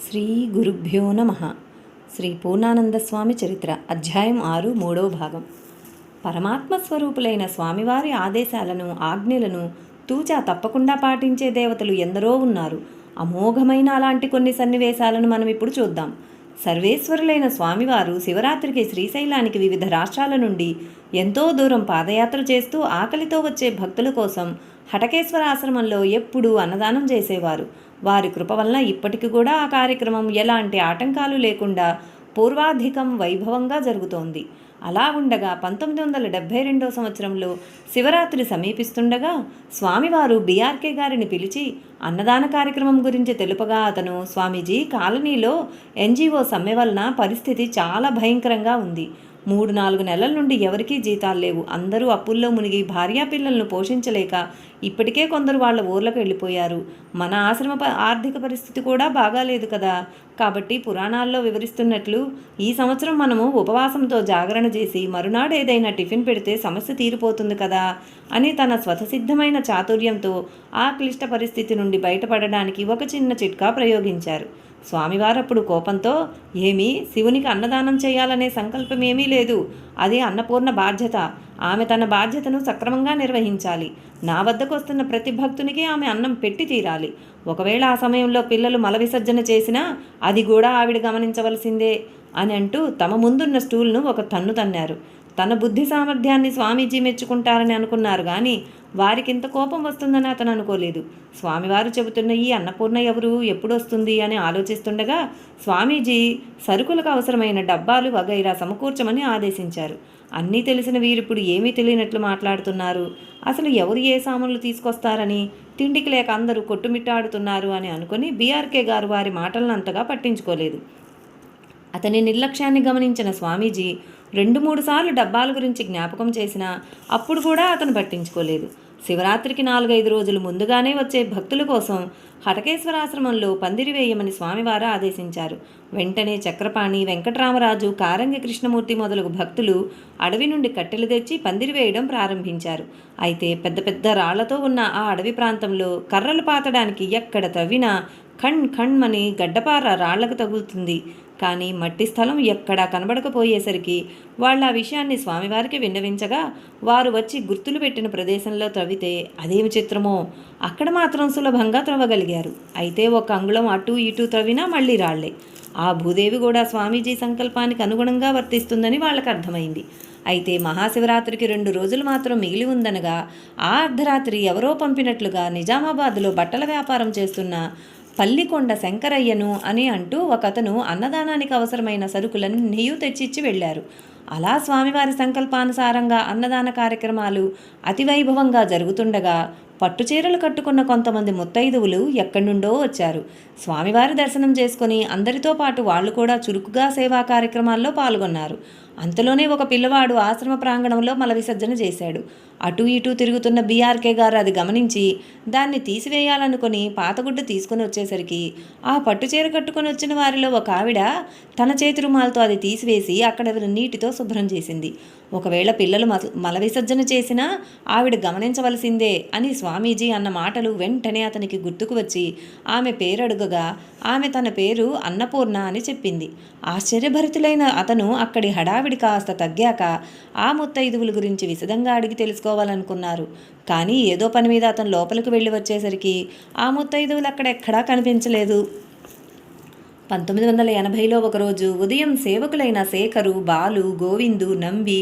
శ్రీ గురుభ్యో నమ. శ్రీ పూర్ణానందస్వామి చరిత్ర అధ్యాయం 6 3వ భాగం. పరమాత్మ స్వరూపులైన స్వామివారి ఆదేశాలను ఆజ్ఞలను తూచా తప్పకుండా పాటించే దేవతలు ఎందరో ఉన్నారు. అమోఘమైన అలాంటి కొన్ని సన్నివేశాలను మనం ఇప్పుడు చూద్దాం. సర్వేశ్వరులైన స్వామివారు శివరాత్రికి శ్రీశైలానికి వివిధ రాష్ట్రాల నుండి ఎంతో దూరం పాదయాత్ర చేస్తూ ఆకలితో వచ్చే భక్తుల కోసం హటకేశ్వర ఆశ్రమంలో ఎప్పుడూ అన్నదానం చేసేవారు. వారి కృప వలన ఇప్పటికి కూడా ఆ కార్యక్రమం ఎలాంటి ఆటంకాలు లేకుండా పూర్వాధికం వైభవంగా జరుగుతోంది. అలా ఉండగా 1972 సంవత్సరంలో శివరాత్రి సమీపిస్తుండగా స్వామివారు బీఆర్కే గారిని పిలిచి అన్నదాన కార్యక్రమం గురించి తెలుపగా అతను, స్వామీజీ, కాలనీలో ఎన్జిఓ సమ్మె వలన పరిస్థితి చాలా భయంకరంగా ఉంది. 3-4 నెలల నుండి ఎవరికీ జీతాలు లేవు. అందరూ అప్పుల్లో మునిగి భార్యాపిల్లలను పోషించలేక ఇప్పటికే కొందరు వాళ్ళ ఊర్లకు వెళ్ళిపోయారు. మన ఆశ్రమ ఆర్థిక పరిస్థితి కూడా బాగాలేదు కదా. కాబట్టి పురాణాల్లో వివరిస్తున్నట్లు ఈ సంవత్సరం మనము ఉపవాసంతో జాగరణ చేసి మరునాడు ఏదైనా టిఫిన్ పెడితే సమస్య తీరిపోతుంది కదా అని తన స్వతసిద్ధమైన చాతుర్యంతో ఆ క్లిష్ట పరిస్థితి నుండి బయటపడడానికి ఒక చిన్న చిట్కా ప్రయోగించారు. స్వామివారు అప్పుడు కోపంతో, ఏమీ శివునికి అన్నదానం చేయాలనే సంకల్పం ఏమీ లేదు. అది అన్నపూర్ణ బాధ్యత. ఆమె తన బాధ్యతను సక్రమంగా నిర్వహించాలి. నా వద్దకు వస్తున్న ప్రతి భక్తునికి ఆమె అన్నం పెట్టి తీరాలి. ఒకవేళ ఆ సమయంలో పిల్లలు మల విసర్జన చేసినా అది కూడా ఆవిడ గమనించవలసిందే అని అంటూ తమ ముందున్న స్టూల్ను ఒక తన్ను తన్నారు. తన బుద్ధి సామర్థ్యాన్ని స్వామీజీ మెచ్చుకుంటారని అనుకున్నారు, కానీ వారికింత కోపం వస్తుందని అతను అనుకోలేదు. స్వామివారు చెబుతున్న ఈ అన్నపూర్ణ ఎవరు, ఎప్పుడు వస్తుంది అని ఆలోచిస్తుండగా స్వామీజీ సరుకులకు అవసరమైన డబ్బాలు వగైరా సమకూర్చమని ఆదేశించారు. అన్నీ తెలిసిన వీరిప్పుడు ఏమీ తెలియనట్లు మాట్లాడుతున్నారు. అసలు ఎవరు ఏ సామాన్లు తీసుకొస్తారని, తిండికి లేక అందరూ కొట్టుమిట్టాడుతున్నారు అని అనుకుని బీఆర్కే గారు వారి మాటలను అంతగా పట్టించుకోలేదు. అతని నిర్లక్ష్యాన్ని గమనించిన స్వామీజీ 2-3 సార్లు డబ్బాల గురించి జ్ఞాపకం చేసినా అప్పుడు కూడా అతను పట్టించుకోలేదు. శివరాత్రికి 4-5 రోజులు ముందుగానే వచ్చే భక్తుల కోసం హటకేశ్వరాశ్రమంలో పందిరి వేయమని స్వామివారు ఆదేశించారు. వెంటనే చక్రపాణి, వెంకటరామరాజు, కారంగి కృష్ణమూర్తి మొదలగు భక్తులు అడవి నుండి కట్టెలు తెచ్చి పందిరి వేయడం ప్రారంభించారు. అయితే పెద్ద పెద్ద రాళ్లతో ఉన్న ఆ అడవి ప్రాంతంలో కర్రలు పాతడానికి ఎక్కడ తవ్వినా ఖణ్మని గడ్డపార రాళ్లకు తగులుతుంది. కానీ మట్టి స్థలం ఎక్కడా కనబడకపోయేసరికి వాళ్ళు ఆ విషయాన్ని స్వామివారికి విన్నవించగా వారు వచ్చి గుర్తులు పెట్టిన ప్రదేశంలో త్రవ్వితే అదేమి చిత్రమో అక్కడ మాత్రం సులభంగా త్రవ్వగలిగారు. అయితే ఒక అంగుళం అటు ఇటు త్రవ్వినా మళ్ళీ రాళ్లే. ఆ భూదేవి కూడా స్వామీజీ సంకల్పానికి అనుగుణంగా వర్తిస్తుందని వాళ్ళకు అర్థమైంది. అయితే మహాశివరాత్రికి 2 రోజులు మాత్రం మిగిలి ఉందనగా ఆ అర్ధరాత్రి ఎవరో పంపినట్లుగా నిజామాబాద్లో బట్టల వ్యాపారం చేస్తున్న పల్లికొండ శంకరయ్యను అని అంటూ ఒకతను అన్నదానానికి అవసరమైన సరుకులన్నీ తెచ్చిచ్చి వెళ్ళారు. అలా స్వామివారి సంకల్పానుసారంగా అన్నదాన కార్యక్రమాలు అతివైభవంగా జరుగుతుండగా పట్టుచీరలు కట్టుకున్న కొంతమంది ముత్తైదువులు ఎక్కడి నుండో వచ్చారు. స్వామివారి దర్శనం చేసుకుని అందరితో పాటు వాళ్ళు కూడా చురుకుగా సేవా కార్యక్రమాల్లో పాల్గొన్నారు. అంతలోనే ఒక పిల్లవాడు ఆశ్రమ ప్రాంగణంలో మల విసర్జన చేశాడు. అటు ఇటు తిరుగుతున్న బీఆర్కే గారు అది గమనించి దాన్ని తీసివేయాలనుకుని పాతగుడ్డ తీసుకుని వచ్చేసరికి ఆ పట్టుచీర కట్టుకుని వచ్చిన వారిలో ఒక ఆవిడ తన చేతి రుమాలతో అది తీసివేసి అక్కడ నీటితో శుభ్రం చేసింది. ఒకవేళ పిల్లలు మల విసర్జన చేసినా ఆవిడ గమనించవలసిందే అని స్వామీజీ అన్న మాటలు వెంటనే అతనికి గుర్తుకు వచ్చి ఆమె పేరు అడుగగా ఆమె తన పేరు అన్నపూర్ణ అని చెప్పింది. ఆశ్చర్యభరితులైన అతను అక్కడి హడావిడి కాస్త తగ్గాక ఆ ముత్తైదువుల గురించి విశదంగా అడిగి తెలుసుకోవాలనుకున్నారు. కానీ ఏదో పని మీద అతను లోపలికి వెళ్ళి వచ్చేసరికి ఆ ముత్తైదువులు అక్కడెక్కడా కనిపించలేదు. 1980లో ఒకరోజు ఉదయం సేవకులైన శేఖరు, బాలు, గోవిందు, నంబి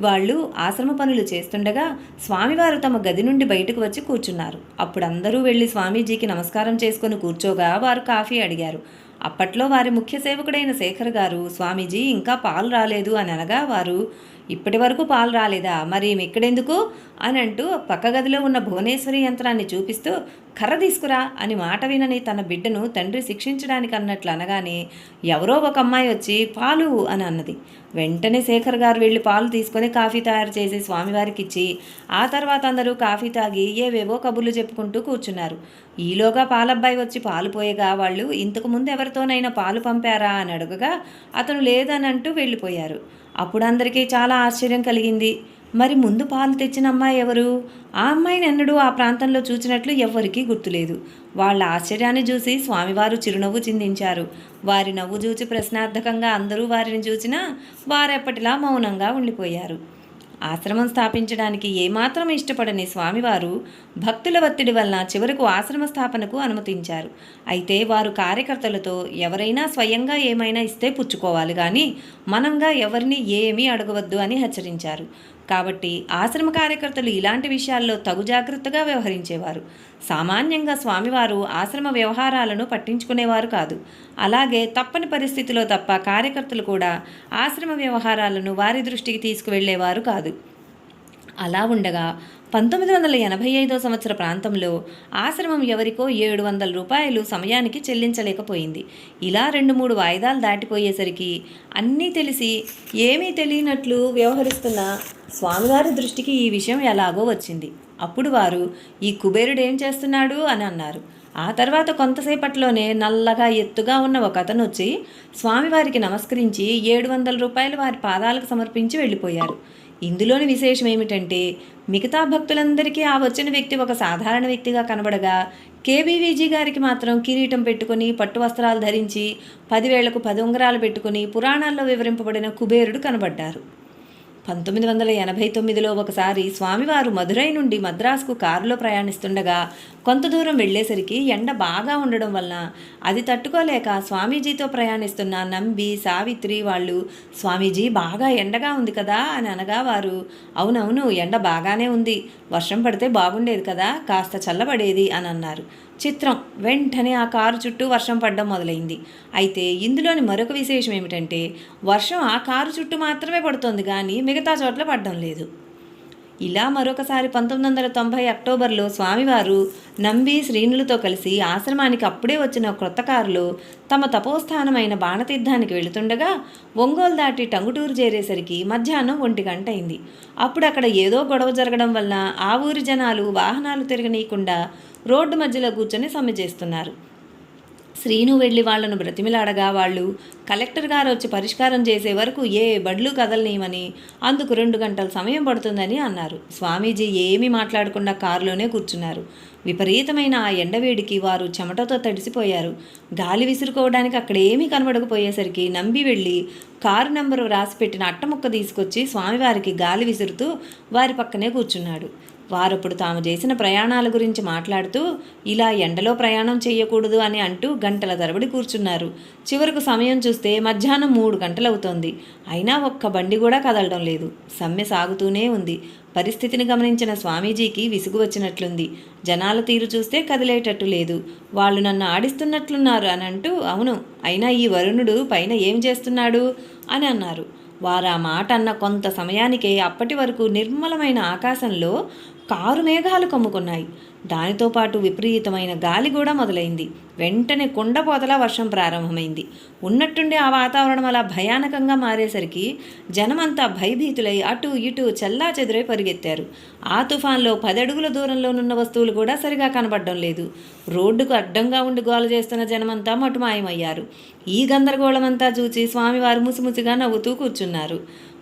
వాళ్ళు ఆశ్రమ పనులు చేస్తుండగా స్వామివారు తమ గది నుండి బయటకు వచ్చి కూర్చున్నారు. అప్పుడు అందరూ వెళ్ళి స్వామీజీకి నమస్కారం చేసుకుని కూర్చోగా వారు కాఫీ అడిగారు. అప్పట్లో వారి ముఖ్య సేవకుడైన శేఖర్ గారు, స్వామీజీ ఇంకా పాలు రాలేదు అని అనగా వారు, ఇప్పటి వరకు పాలు రాలేదా, మరి ఇక్కడెందుకు అని అంటూ పక్క గదిలో ఉన్న భువనేశ్వరి యంత్రాన్ని చూపిస్తూ కర్ర తీసుకురా అని మాట వినని తన బిడ్డను తండ్రి శిక్షించడానికి అన్నట్లు అనగానే ఎవరో ఒక అమ్మాయి వచ్చి పాలు అని అన్నది. వెంటనే శేఖర్ గారు వెళ్ళి పాలు తీసుకొని కాఫీ తయారు చేసి స్వామివారికి ఇచ్చి ఆ తర్వాత అందరూ కాఫీ తాగి ఏవేవో కబుర్లు చెప్పుకుంటూ కూర్చున్నారు. ఈలోగా పాలబ్బాయి వచ్చి పాలు పోయగా వాళ్ళు ఇంతకు ముందు ఎవరితోనైనా పాలు పంపారా అని అడగగా అతను లేదని అంటూ వెళ్ళిపోయారు. అప్పుడు అందరికీ చాలా ఆశ్చర్యం కలిగింది. మరి ముందు పాలు తెచ్చిన అమ్మాయి ఎవరు? ఆ అమ్మాయిని ఎన్నడూ ఆ ప్రాంతంలో చూచినట్లు ఎవ్వరికీ గుర్తులేదు. వాళ్ళ ఆశ్చర్యాన్ని చూసి స్వామివారు చిరునవ్వు చిందించారు. వారి నవ్వు చూచి ప్రశ్నార్థకంగా అందరూ వారిని చూసినా వారెప్పటిలా మౌనంగా ఉండిపోయారు. ఆశ్రమం స్థాపించడానికి ఏమాత్రం ఇష్టపడని స్వామివారు భక్తుల ఒత్తిడి వలన చివరకు ఆశ్రమ స్థాపనకు అనుమతించారు. అయితే వారు కార్యకర్తలతో ఎవరైనా స్వయంగా ఏమైనా ఇస్తే పుచ్చుకోవాలి కానీ మనంగా ఎవరిని ఏమీ అడగవద్దు అని హెచ్చరించారు. కాబట్టి ఆశ్రమ కార్యకర్తలు ఇలాంటి విషయాల్లో తగు జాగ్రత్తగా వ్యవహరించేవారు. సామాన్యంగా స్వామివారు ఆశ్రమ వ్యవహారాలను పట్టించుకునేవారు కాదు. అలాగే తప్పని పరిస్థితిలో తప్ప కార్యకర్తలు కూడా ఆశ్రమ వ్యవహారాలను వారి దృష్టికి తీసుకువెళ్లేవారు కాదు. అలా ఉండగా 1985 సంవత్సర ప్రాంతంలో ఆశ్రమం ఎవరికో 700 రూపాయలు సమయానికి చెల్లించలేకపోయింది. ఇలా 2-3 వాయిదాలు దాటిపోయేసరికి అన్నీ తెలిసి ఏమీ తెలియనట్లు వ్యవహరిస్తున్న స్వామివారి దృష్టికి ఈ విషయం ఎలాగో వచ్చింది. అప్పుడు వారు, ఈ కుబేరుడు ఏం చేస్తున్నాడు అని అన్నారు. ఆ తర్వాత కొంతసేపట్లోనే నల్లగా ఎత్తుగా ఉన్న ఒక అతను వచ్చి స్వామివారికి నమస్కరించి 700 రూపాయలు వారి పాదాలకు సమర్పించి వెళ్ళిపోయారు. ఇందులోని విశేషం ఏమిటంటే మిగతా భక్తులందరికీ ఆ వచ్చిన వ్యక్తి ఒక సాధారణ వ్యక్తిగా కనబడగా కేబీవీజీ గారికి మాత్రం కిరీటం పెట్టుకుని పట్టు వస్త్రాలు ధరించి 10 వేళ్లకు 10 ఉంగరాలు పెట్టుకుని పురాణాల్లో వివరింపబడిన కుబేరుడు కనబడ్డారు. 1989లో ఒకసారి స్వామివారు మదురై నుండి మద్రాసుకు కారులో ప్రయాణిస్తుండగా కొంత దూరం వెళ్ళేసరికి ఎండ బాగా ఉండడం వలన అది తట్టుకోలేక స్వామీజీతో ప్రయాణిస్తున్న నంబి, సావిత్రి వాళ్ళు, స్వామీజీ బాగా ఎండగా ఉంది కదా అని అనగా వారు, అవునవును ఎండ బాగానే ఉంది, వర్షం పడితే బాగుండేది కదా, కాస్త చల్లబడేది అని అన్నారు. చిత్రం, వెంటనే ఆ కారు చుట్టూ వర్షం పడడం మొదలైంది. అయితే ఇందులోని మరొక విశేషం ఏమిటంటే వర్షం ఆ కారు చుట్టూ మాత్రమే పడుతోంది కానీ మిగతా చోట్ల పడడం లేదు. ఇలా మరొకసారి 1990 అక్టోబర్లో స్వామివారు నంబి, శ్రీనులతో కలిసి ఆశ్రమానికి అప్పుడే వచ్చిన క్రొత్త కారులో తమ తపోస్థానమైన బాణతీర్థానికి వెళుతుండగా ఒంగోలు దాటి టంగుటూరు చేరేసరికి మధ్యాహ్నం 1 గంట అయింది. అప్పుడు అక్కడ ఏదో గొడవ జరగడం వలన ఆ ఊరి జనాలు వాహనాలు తిరగనీయకుండా రోడ్డు మధ్యలో కూర్చొని సమ్మె చేస్తున్నారు. శ్రీను వెళ్ళి వాళ్లను బ్రతిమిలాడగా వాళ్ళు కలెక్టర్ గారు వచ్చి పరిష్కారం చేసే వరకు ఏ బడ్లు కదలనీయమని, అందుకు 2 గంటల సమయం పడుతుందని అన్నారు. స్వామీజీ ఏమీ మాట్లాడకుండా కారులోనే కూర్చున్నారు. విపరీతమైన ఆ ఎండవేడికి వారు చెమటతో తడిసిపోయారు. గాలి విసురుకోవడానికి అక్కడేమీ కనబడకపోయేసరికి నంబి వెళ్ళి కారు నెంబరు రాసిపెట్టిన అట్టముక్క తీసుకొచ్చి స్వామివారికి గాలి విసురుతూ వారి పక్కనే కూర్చున్నాడు. వారప్పుడు తాము చేసిన ప్రయాణాల గురించి మాట్లాడుతూ ఇలా ఎండలో ప్రయాణం చేయకూడదు అని అంటూ గంటల తరబడి కూర్చున్నారు. చివరకు సమయం చూస్తే మధ్యాహ్నం 3 గంటలవుతోంది. అయినా ఒక్క బండి కూడా కదలడం లేదు. సమ్మె సాగుతూనే ఉంది. పరిస్థితిని గమనించిన స్వామీజీకి విసుగు వచ్చినట్లుంది. జనాల తీరు చూస్తే కదిలేటట్టు లేదు. వాళ్ళు నన్ను ఆడిస్తున్నట్లున్నారు అని అంటూ, అవును, అయినా ఈ వరుణుడు పైన ఏం చేస్తున్నాడు అని అన్నారు. వారు ఆ మాట అన్న కొంత సమయానికే అప్పటి వరకు నిర్మలమైన ఆకాశంలో కారు మేఘాలు కమ్ముకున్నాయి. దానితో పాటు విపరీతమైన గాలి కూడా మొదలైంది. వెంటనే కుండపోతలా వర్షం ప్రారంభమైంది. ఉన్నట్టుండి ఆ వాతావరణం అలా భయానకంగా మారేసరికి జనమంతా భయభీతులై అటు ఇటు చెల్లా చెదురై పరిగెత్తారు. ఆ తుఫాన్లో 10 అడుగుల దూరంలోనున్న వస్తువులు కూడా సరిగా కనబడడం లేదు. రోడ్డుకు అడ్డంగా ఉండి గోల చేస్తున్న జనమంతా మటుమాయమయ్యారు. ఈ గందరగోళమంతా చూచి స్వామివారు ముసిముసిగా నవ్వుతూ కూర్చున్నారు.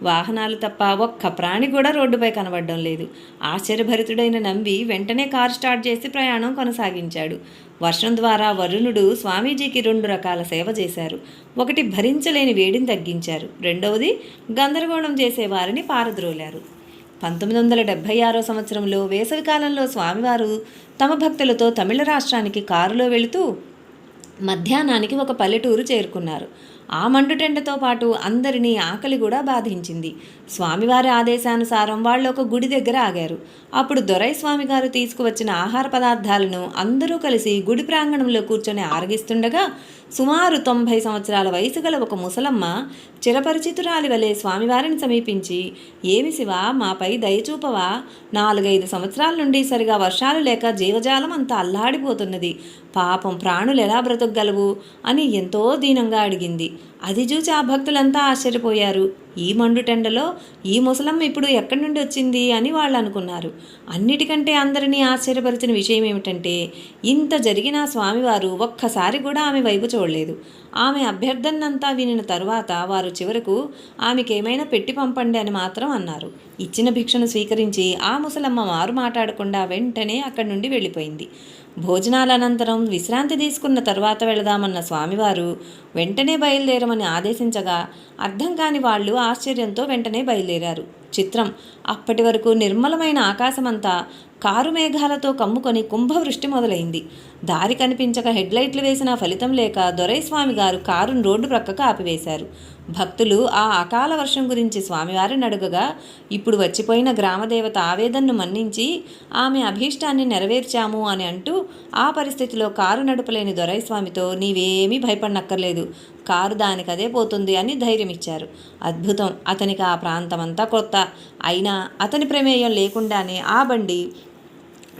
వాహనాలు తప్ప ఒక్క ప్రాణి కూడా రోడ్డుపై కనబడడం లేదు. ఆశ్చర్యభరితుడైన నంబి వెంటనే కారు స్టార్ట్ చేసి ప్రయాణం కొనసాగించాడు. వర్షం ద్వారా వరుణుడు స్వామీజీకి 2 రకాల సేవ చేశారు. ఒకటి, భరించలేని వేడిని తగ్గించారు. రెండవది, గందరగోళం చేసేవారిని పారద్రోలారు. 1976 సంవత్సరంలో వేసవికాలంలో స్వామివారు తమ భక్తులతో తమిళ రాష్ట్రానికి కారులో వెళుతూ మధ్యాహ్నానికి ఒక పల్లెటూరు చేరుకున్నారు. ఆ మండుటెండతో పాటు అందరినీ ఆకలి కూడా బాధించింది. స్వామివారి ఆదేశానుసారం వాళ్ళు ఒక గుడి దగ్గర ఆగారు. అప్పుడు దొరై స్వామి గారు తీసుకువచ్చిన ఆహార పదార్థాలను అందరూ కలిసి గుడి ప్రాంగణంలో కూర్చొని ఆరగిస్తుండగా సుమారు 90 సంవత్సరాల వయసు గల ఒక ముసలమ్మ చిరపరిచితురాలి వలె స్వామివారిని సమీపించి, ఏమి శివా, మాపై దయచూపవా, 4-5 సంవత్సరాల నుండి సరిగా వర్షాలు లేక జీవజాలం అంతా అల్లాడిపోతున్నది, పాపం ప్రాణులు ఎలా బ్రతకగలవు అని ఎంతో దీనంగా అడిగింది. అది చూసి ఆ భక్తులంతా ఆశ్చర్యపోయారు. ఈ మండుటెండలో ఈ ముసలమ్మ ఇప్పుడు ఎక్కడి నుండి వచ్చింది అని వాళ్ళు అనుకున్నారు. అన్నిటికంటే అందరినీ ఆశ్చర్యపరిచిన విషయం ఏమిటంటే, ఇంత జరిగినా స్వామివారు ఒక్కసారి కూడా ఆమె వైపు చూడలేదు. ఆమె అభ్యర్థనంతా వినిన తరువాత వారు చివరకు ఆమెకేమైనా పెట్టి పంపండి అని మాత్రం అన్నారు. ఇచ్చిన భిక్షను స్వీకరించి ఆ ముసలమ్మ మారు మాట్లాడకుండా వెంటనే అక్కడి నుండి వెళ్ళిపోయింది. భోజనాల అనంతరం విశ్రాంతి తీసుకున్న తర్వాత వెళదామన్న స్వామివారు వెంటనే బయలుదేరమని ఆదేశించగా అర్థం కాని వాళ్ళు ఆశ్చర్యంతో వెంటనే బయలుదేరారు. చిత్రం, అప్పటి వరకు నిర్మలమైన ఆకాశమంతా కారు మేఘాలతో కమ్ముకొని కుంభవృష్టి మొదలైంది. దారి కనిపించక హెడ్లైట్లు వేసిన ఫలితం లేక దొరైస్వామి గారు కారును రోడ్డు ప్రక్కకు ఆపివేశారు. భక్తులు ఆ అకాల వర్షం గురించి స్వామివారిని అడుగగా ఇప్పుడు వచ్చిపోయిన గ్రామదేవత ఆవేదనను మన్నించి ఆమె అభీష్టాన్ని నెరవేర్చాము అని అంటూ ఆ పరిస్థితిలో కారు నడుపలేని దొరైస్వామితో నీవేమీ భయపడనక్కర్లేదు, కారు దానికదే పోతుంది అని ధైర్యం ఇచ్చారు. అద్భుతం! అతనికి ఆ ప్రాంతమంతా కొత్త అయినా అతని ప్రమేయం లేకుండానే ఆ బండి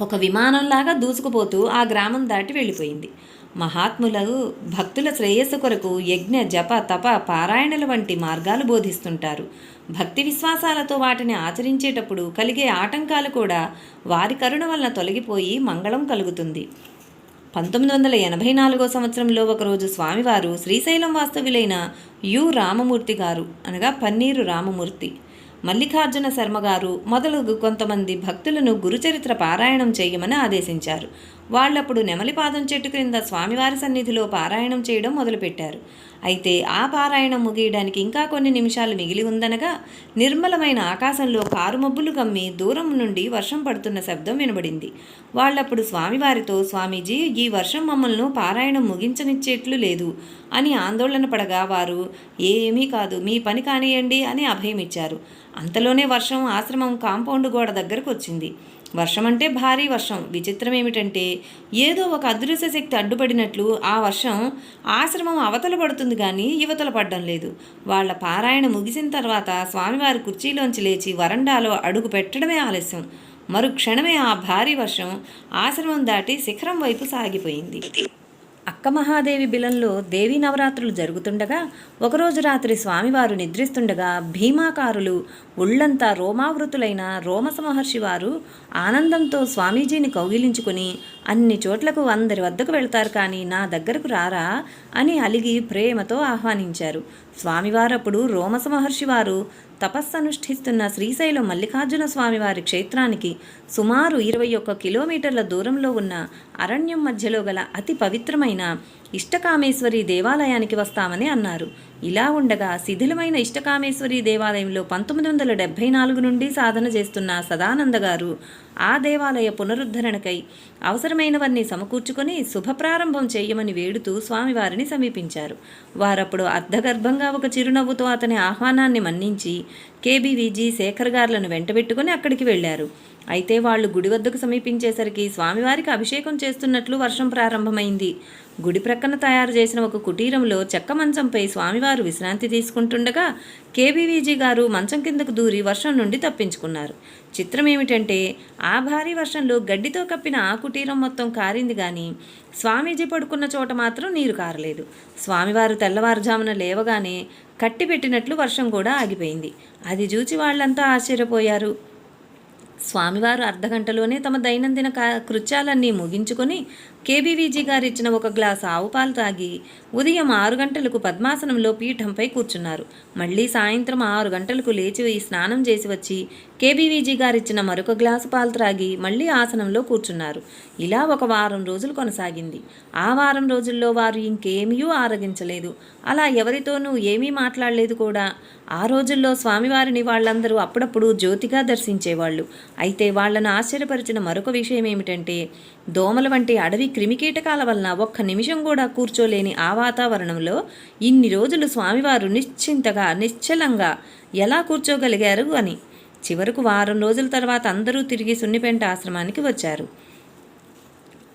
ఒక విమానంలాగా దూసుకుపోతూ ఆ గ్రామం దాటి వెళ్ళిపోయింది. మహాత్ములు భక్తుల శ్రేయస్సు కొరకు యజ్ఞ జప తప పారాయణల వంటి మార్గాలు బోధిస్తుంటారు. భక్తి విశ్వాసాలతో వాటిని ఆచరించేటప్పుడు కలిగే ఆటంకాలు కూడా వారి కరుణ వలన తొలగిపోయి మంగళం కలుగుతుంది. 1984 సంవత్సరంలో ఒకరోజు స్వామివారు శ్రీశైలం వాస్తవ్యులైన రామమూర్తి గారు అనగా పన్నీరు రామమూర్తి, మల్లికార్జున శర్మ గారు మొదలగు కొంతమంది భక్తులను గురుచరిత్ర పారాయణం చేయమని ఆదేశించారు. వాళ్ళప్పుడు నెమలిపాదం చెట్టు క్రింద స్వామివారి సన్నిధిలో పారాయణం చేయడం మొదలుపెట్టారు. అయితే ఆ పారాయణం ముగియడానికి ఇంకా కొన్ని నిమిషాలు మిగిలి ఉందనగా నిర్మలమైన ఆకాశంలో కారు మబ్బులు కమ్మి దూరం నుండి వర్షం పడుతున్న శబ్దం వినబడింది. వాళ్ళప్పుడు స్వామివారితో, స్వామీజీ, ఈ వర్షం మమ్మల్ని పారాయణం ముగించనిచ్చేట్లు లేదు అని ఆందోళన పడగా వారు ఏమీ కాదు, మీ పని కానియండి అని అభయమిచ్చారు. అంతలోనే వర్షం ఆశ్రమం కాంపౌండ్ గోడ దగ్గరకు వచ్చింది. వర్షం అంటే భారీ వర్షం. విచిత్రం ఏమిటంటే ఏదో ఒక అదృశ్య శక్తి అడ్డుపడినట్లు ఆ వర్షం ఆశ్రమం అవతల పడుతుంది కానీ యువతల పడడం లేదు. వాళ్ళ పారాయణ ముగిసిన తర్వాత స్వామివారి కుర్చీలోంచి లేచి వరండాలో అడుగు పెట్టడమే ఆలస్యం. మరుక్షణమే ఆ భారీ వర్షం ఆశ్రమం దాటి శిఖరం వైపు సాగిపోయింది. అక్క మహాదేవి బిలంలో దేవీ నవరాత్రులు జరుగుతుండగా ఒకరోజు రాత్రి స్వామివారు నిద్రిస్తుండగా భీమాకారులు ఒళ్లంతా రోమావృతులైన రోమస మహర్షి వారు ఆనందంతో స్వామీజీని కౌగిలించుకుని అన్ని చోట్లకు అందరి వద్దకు వెళ్తారు కానీ నా దగ్గరకు రారా అని అలిగి ప్రేమతో ఆహ్వానించారు. స్వామివారప్పుడు రోమస మహర్షి వారు తపస్సనుష్ఠిస్తున్న శ్రీశైలం మల్లికార్జున స్వామివారి క్షేత్రానికి సుమారు 21 కిలోమీటర్ల దూరంలో ఉన్న అరణ్యం మధ్యలో గల అతి పవిత్రమైన ఇష్టకామేశ్వరి దేవాలయానికి వస్తామని అన్నారు. ఇలా ఉండగా శిథిలమైన ఇష్టకామేశ్వరి దేవాలయంలో 1974 నుండి సాధన చేస్తున్న సదానంద గారు ఆ దేవాలయ పునరుద్ధరణకై అవసరమైనవన్నీ సమకూర్చుకొని శుభప్రారంభం చేయమని వేడుతూ స్వామివారిని సమీపించారు. వారప్పుడు అర్ధగర్భంగా ఒక చిరునవ్వుతో అతని ఆహ్వానాన్ని మన్నించి కేబీవీజీ శేఖర్ గారులను వెంటబెట్టుకుని అక్కడికి వెళ్లారు. అయితే వాళ్ళు గుడి వద్దకు సమీపించేసరికి స్వామివారికి అభిషేకం చేస్తున్నట్లు వర్షం ప్రారంభమైంది. గుడి ప్రక్కన తయారు చేసిన ఒక కుటీరంలో చెక్క మంచంపై స్వామివారు విశ్రాంతి తీసుకుంటుండగా కేబీవీజీ గారు మంచం కిందకు దూరి వర్షం నుండి తప్పించుకున్నారు. చిత్రం ఏమిటంటే ఆ భారీ వర్షంలో గడ్డితో కప్పిన ఆ కుటీరం మొత్తం కారింది కానీ స్వామీజీ పడుకున్న చోట మాత్రం నీరు కారలేదు. స్వామివారు తెల్లవారుజామున లేవగానే కట్టిపెట్టినట్లు వర్షం కూడా ఆగిపోయింది. అది చూచి వాళ్ళంతా ఆశ్చర్యపోయారు. స్వామివారు అర్ధగంటలోనే తమ దైనందిన కృత్యాలన్నీ ముగించుకొని కేబీవీజీ గారు ఇచ్చిన ఒక గ్లాసు ఆవు పాలు తాగి ఉదయం 6 గంటలకు పద్మాసనంలో పీఠంపై కూర్చున్నారు. మళ్ళీ సాయంత్రం 6 గంటలకు లేచి స్నానం చేసి వచ్చి కేబీవీజీ గారు ఇచ్చిన మరొక గ్లాసు పాలు త్రాగి మళ్ళీ ఆసనంలో కూర్చున్నారు. ఇలా ఒక వారం రోజులు కొనసాగింది. ఆ వారం రోజుల్లో వారు ఇంకేమీ ఆరగించలేదు. అలా ఎవరితోనూ ఏమీ మాట్లాడలేదు కూడా. ఆ రోజుల్లో స్వామివారిని వాళ్ళందరూ అప్పుడప్పుడు జ్యోతిగా దర్శించేవాళ్ళు. అయితే వాళ్లను ఆశ్చర్యపరిచిన మరొక విషయం ఏమిటంటే దోమల వంటి అడవి క్రిమికీటకాల వలన ఒక్క నిమిషం కూడా కూర్చోలేని ఆ వాతావరణంలో ఇన్ని రోజులు స్వామివారు నిశ్చింతగా నిశ్చలంగా ఎలా కూర్చోగలిగారు అని. చివరకు వారం రోజుల తర్వాత అందరూ తిరిగి సున్నిపెంట ఆశ్రమానికి వచ్చారు.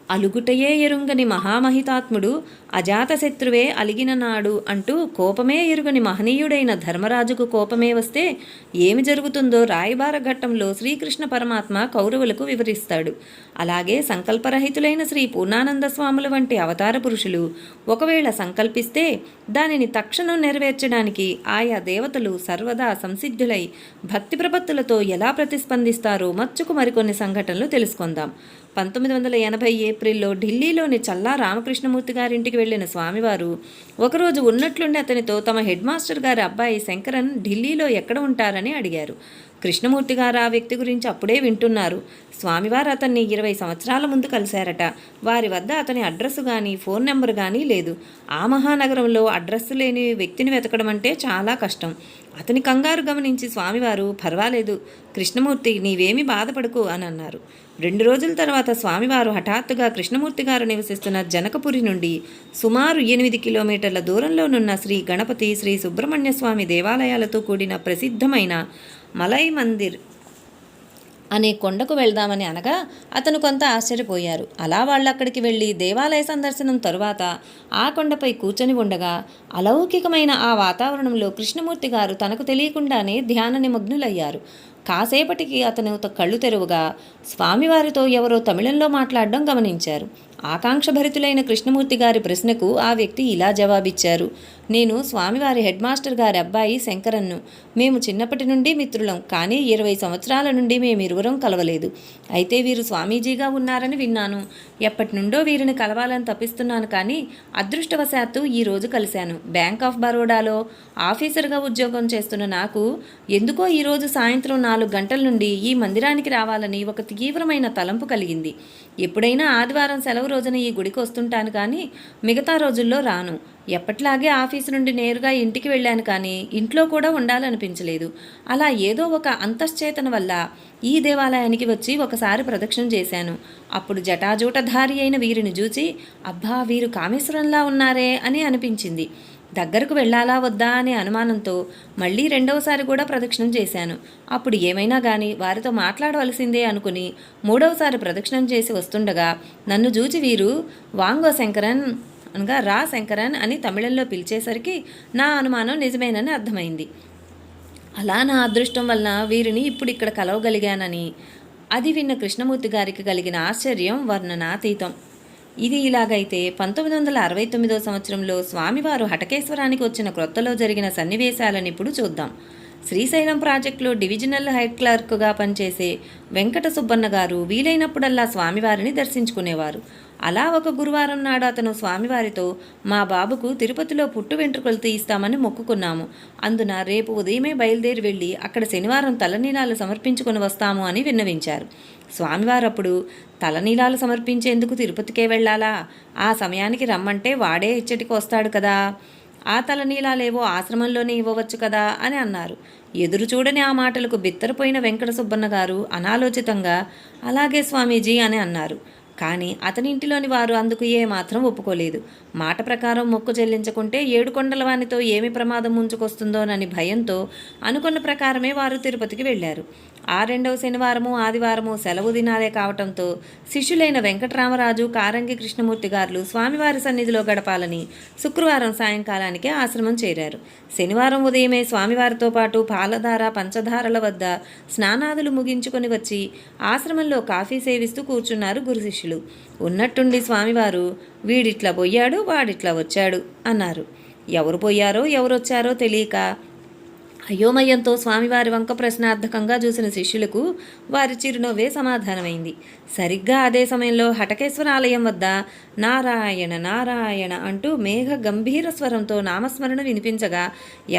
అలుగుటయే ఎరుంగని మహామహితాత్ముడు అజాతశత్రువే అలిగిన నాడు అంటూ కోపమే ఎరుగని మహనీయుడైన ధర్మరాజుకు కోపమే వస్తే ఏమి జరుగుతుందో రాయబార ఘట్టంలో శ్రీకృష్ణ పరమాత్మ కౌరవులకు వివరిస్తాడు. అలాగే సంకల్పరహితులైన శ్రీ పూర్ణానంద స్వాముల వంటి అవతార పురుషులు ఒకవేళ సంకల్పిస్తే దానిని తక్షణం నెరవేర్చడానికి ఆయా దేవతలు సర్వదా సంసిద్ధులై భక్తి ప్రపత్తులతో ఎలా ప్రతిస్పందిస్తారో మచ్చుకు మరికొన్ని సంఘటనలు తెలుసుకుందాం. 1980 ఏప్రిల్లో ఢిల్లీలోని చల్లా రామకృష్ణమూర్తి గారింటికి వెళ్లిన స్వామివారు ఒకరోజు ఉన్నట్లుండి అతనితో తమ హెడ్ మాస్టర్ గారి అబ్బాయి శంకరన్ ఢిల్లీలో ఎక్కడ ఉంటారని అడిగారు. కృష్ణమూర్తి గారు ఆ వ్యక్తి గురించి అప్పుడే వింటున్నారు. స్వామివారు అతన్ని 20 సంవత్సరాల ముందు కలిశారట. వారి వద్ద అతని అడ్రస్సు కానీ ఫోన్ నెంబర్ కానీ లేదు. ఆ మహానగరంలో అడ్రస్సు లేని వ్యక్తిని వెతకడం అంటే చాలా కష్టం. అతని కంగారు గమనించి స్వామివారు, పర్వాలేదు కృష్ణమూర్తి, నీవేమీ బాధపడకు అని అన్నారు. 2 రోజుల తర్వాత స్వామివారు హఠాత్తుగా కృష్ణమూర్తి గారు నివసిస్తున్న జనకపురి నుండి సుమారు 8 కిలోమీటర్ల దూరంలోనున్న శ్రీ గణపతి, శ్రీ సుబ్రహ్మణ్య స్వామి దేవాలయాలతో కూడిన ప్రసిద్ధమైన మలై మందిర్ అనే కొండకు వెళ్దామని అనగా అతను కొంత ఆశ్చర్యపోయారు. అలా వాళ్ళు అక్కడికి వెళ్ళి దేవాలయ సందర్శనం తరువాత ఆ కొండపై కూర్చొని ఉండగా అలౌకికమైన ఆ వాతావరణంలో కృష్ణమూర్తి గారు తనకు తెలియకుండానే ధ్యాన నిమగ్నులయ్యారు. కాసేపటికి అతను కళ్ళు తెరువుగా స్వామివారితో ఎవరో తమిళంలో మాట్లాడడం గమనించారు. ఆకాంక్షభరితులైన కృష్ణమూర్తి గారి ప్రశ్నకు ఆ వ్యక్తి ఇలా జవాబిచ్చారు: నేను స్వామివారి హెడ్ మాస్టర్ గారి అబ్బాయి శంకరన్ను. మేము చిన్నప్పటి నుండి మిత్రులం, కానీ 20 సంవత్సరాల నుండి మేమిరువురం కలవలేదు. అయితే వీరు స్వామీజీగా ఉన్నారని విన్నాను. ఎప్పటి నుండో వీరిని కలవాలని తప్పిస్తున్నాను, కానీ అదృష్టవశాత్తు ఈరోజు కలిశాను. బ్యాంక్ ఆఫ్ బరోడాలో ఆఫీసర్గా ఉద్యోగం చేస్తున్న నాకు ఎందుకో ఈరోజు సాయంత్రం 4 గంటల నుండి ఈ మందిరానికి రావాలని ఒక తీవ్రమైన తలంపు కలిగింది. ఎప్పుడైనా ఆదివారం సెలవు రోజున ఈ గుడికి వస్తుంటాను, కానీ మిగతా రోజుల్లో రాను. ఎప్పటిలాగే ఆఫీసు నుండి నేరుగా ఇంటికి వెళ్ళాను, కానీ ఇంట్లో కూడా ఉండాలనిపించలేదు. అలా ఏదో ఒక అంతశ్చేతన వల్ల ఈ దేవాలయానికి వచ్చి ఒకసారి ప్రదక్షిణ చేశాను. అప్పుడు జటాజూటధారి అయిన వీరిని చూచి, అబ్బా వీరు కామేశ్వరంలా ఉన్నారే అని అనిపించింది. దగ్గరకు వెళ్ళాలా వద్దా అనే అనుమానంతో మళ్ళీ 2వసారి కూడా ప్రదక్షిణం చేశాను. అప్పుడు ఏమైనా కానీ వారితో మాట్లాడవలసిందే అనుకుని 3వసారి ప్రదక్షిణం చేసి వస్తుండగా నన్ను చూచి వీరు వాంగో శంకరన్ అనగా రా శంకరన్ అని తమిళంలో పిలిచేసరికి నా అనుమానం నిజమేనని అర్థమైంది. అలా నా అదృష్టం వలన వీరిని ఇప్పుడు ఇక్కడ కలవగలిగానని అది విన్న కృష్ణమూర్తి గారికి కలిగిన ఆశ్చర్యం వర్ణనాతీతం. ఇది ఇలాగైతే 1969 సంవత్సరంలో స్వామివారు హటకేశ్వరానికి వచ్చిన క్రొత్తలో జరిగిన సన్నివేశాలను ఇప్పుడు చూద్దాం. శ్రీశైలం ప్రాజెక్టులో డివిజనల్ హెడ్ క్లర్క్గా పనిచేసే వెంకట సుబ్బన్న గారు వీలైనప్పుడల్లా స్వామివారిని దర్శించుకునేవారు. అలా ఒక గురువారం నాడు అతను స్వామివారితో, మా బాబుకు తిరుపతిలో పుట్టు వెంట్రుకలు తీయిస్తామని మొక్కుకున్నాము. అందున రేపు ఉదయమే బయలుదేరి వెళ్ళి అక్కడ శనివారం తలనీలాలు సమర్పించుకొని వస్తాము అని విన్నవించారు. స్వామివారు అప్పుడు, తలనీలాలు సమర్పించేందుకు తిరుపతికే వెళ్ళాలా? ఆ సమయానికి రమ్మంటే వాడే ఇచ్చటికి వస్తాడు కదా. ఆ తలనీలాలేవో ఆశ్రమంలోనే ఇవ్వవచ్చు కదా అని అన్నారు. ఎదురు చూడని ఆ మాటలకు బిత్తరపోయిన వెంకట సుబ్బన్న గారు అనాలోచితంగా, అలాగే స్వామీజీ అని అన్నారు. కానీ అతని ఇంటిలోని వారు అందుకు ఏమాత్రం ఒప్పుకోలేదు. మాట ప్రకారం మొక్కు చెల్లించకుంటే 7 కొండల వానితో ఏమి ప్రమాదం ముంచుకొస్తుందోనని భయంతో అనుకున్న ప్రకారమే వారు తిరుపతికి వెళ్ళారు. ఆ 2వ శనివారము ఆదివారము సెలవు దినాలే కావటంతో శిష్యులైన వెంకటరామరాజు, కారంగి కృష్ణమూర్తి గారు స్వామివారి సన్నిధిలో గడపాలని శుక్రవారం సాయంకాలానికే ఆశ్రమం చేరారు. శనివారం ఉదయమే స్వామివారితో పాటు పాలధార, పంచధారల వద్ద స్నానాదులు ముగించుకొని వచ్చి ఆశ్రమంలో కాఫీ సేవిస్తూ కూర్చున్నారు గురు శిష్యులు. ఉన్నట్టుండి స్వామివారు, వీడిట్లా పోయాడు, వాడిట్లా వచ్చాడు అన్నారు. ఎవరు పోయారో ఎవరొచ్చారో తెలియక అయోమయంతో స్వామివారి వంక ప్రశ్నార్థకంగా చూసిన శిష్యులకు వారి చిరునవ్వే సమాధానమైంది. సరిగ్గా అదే సమయంలో హటకేశ్వర ఆలయం వద్ద నారాయణ నారాయణ అంటూ మేఘ గంభీర స్వరంతో నామస్మరణ వినిపించగా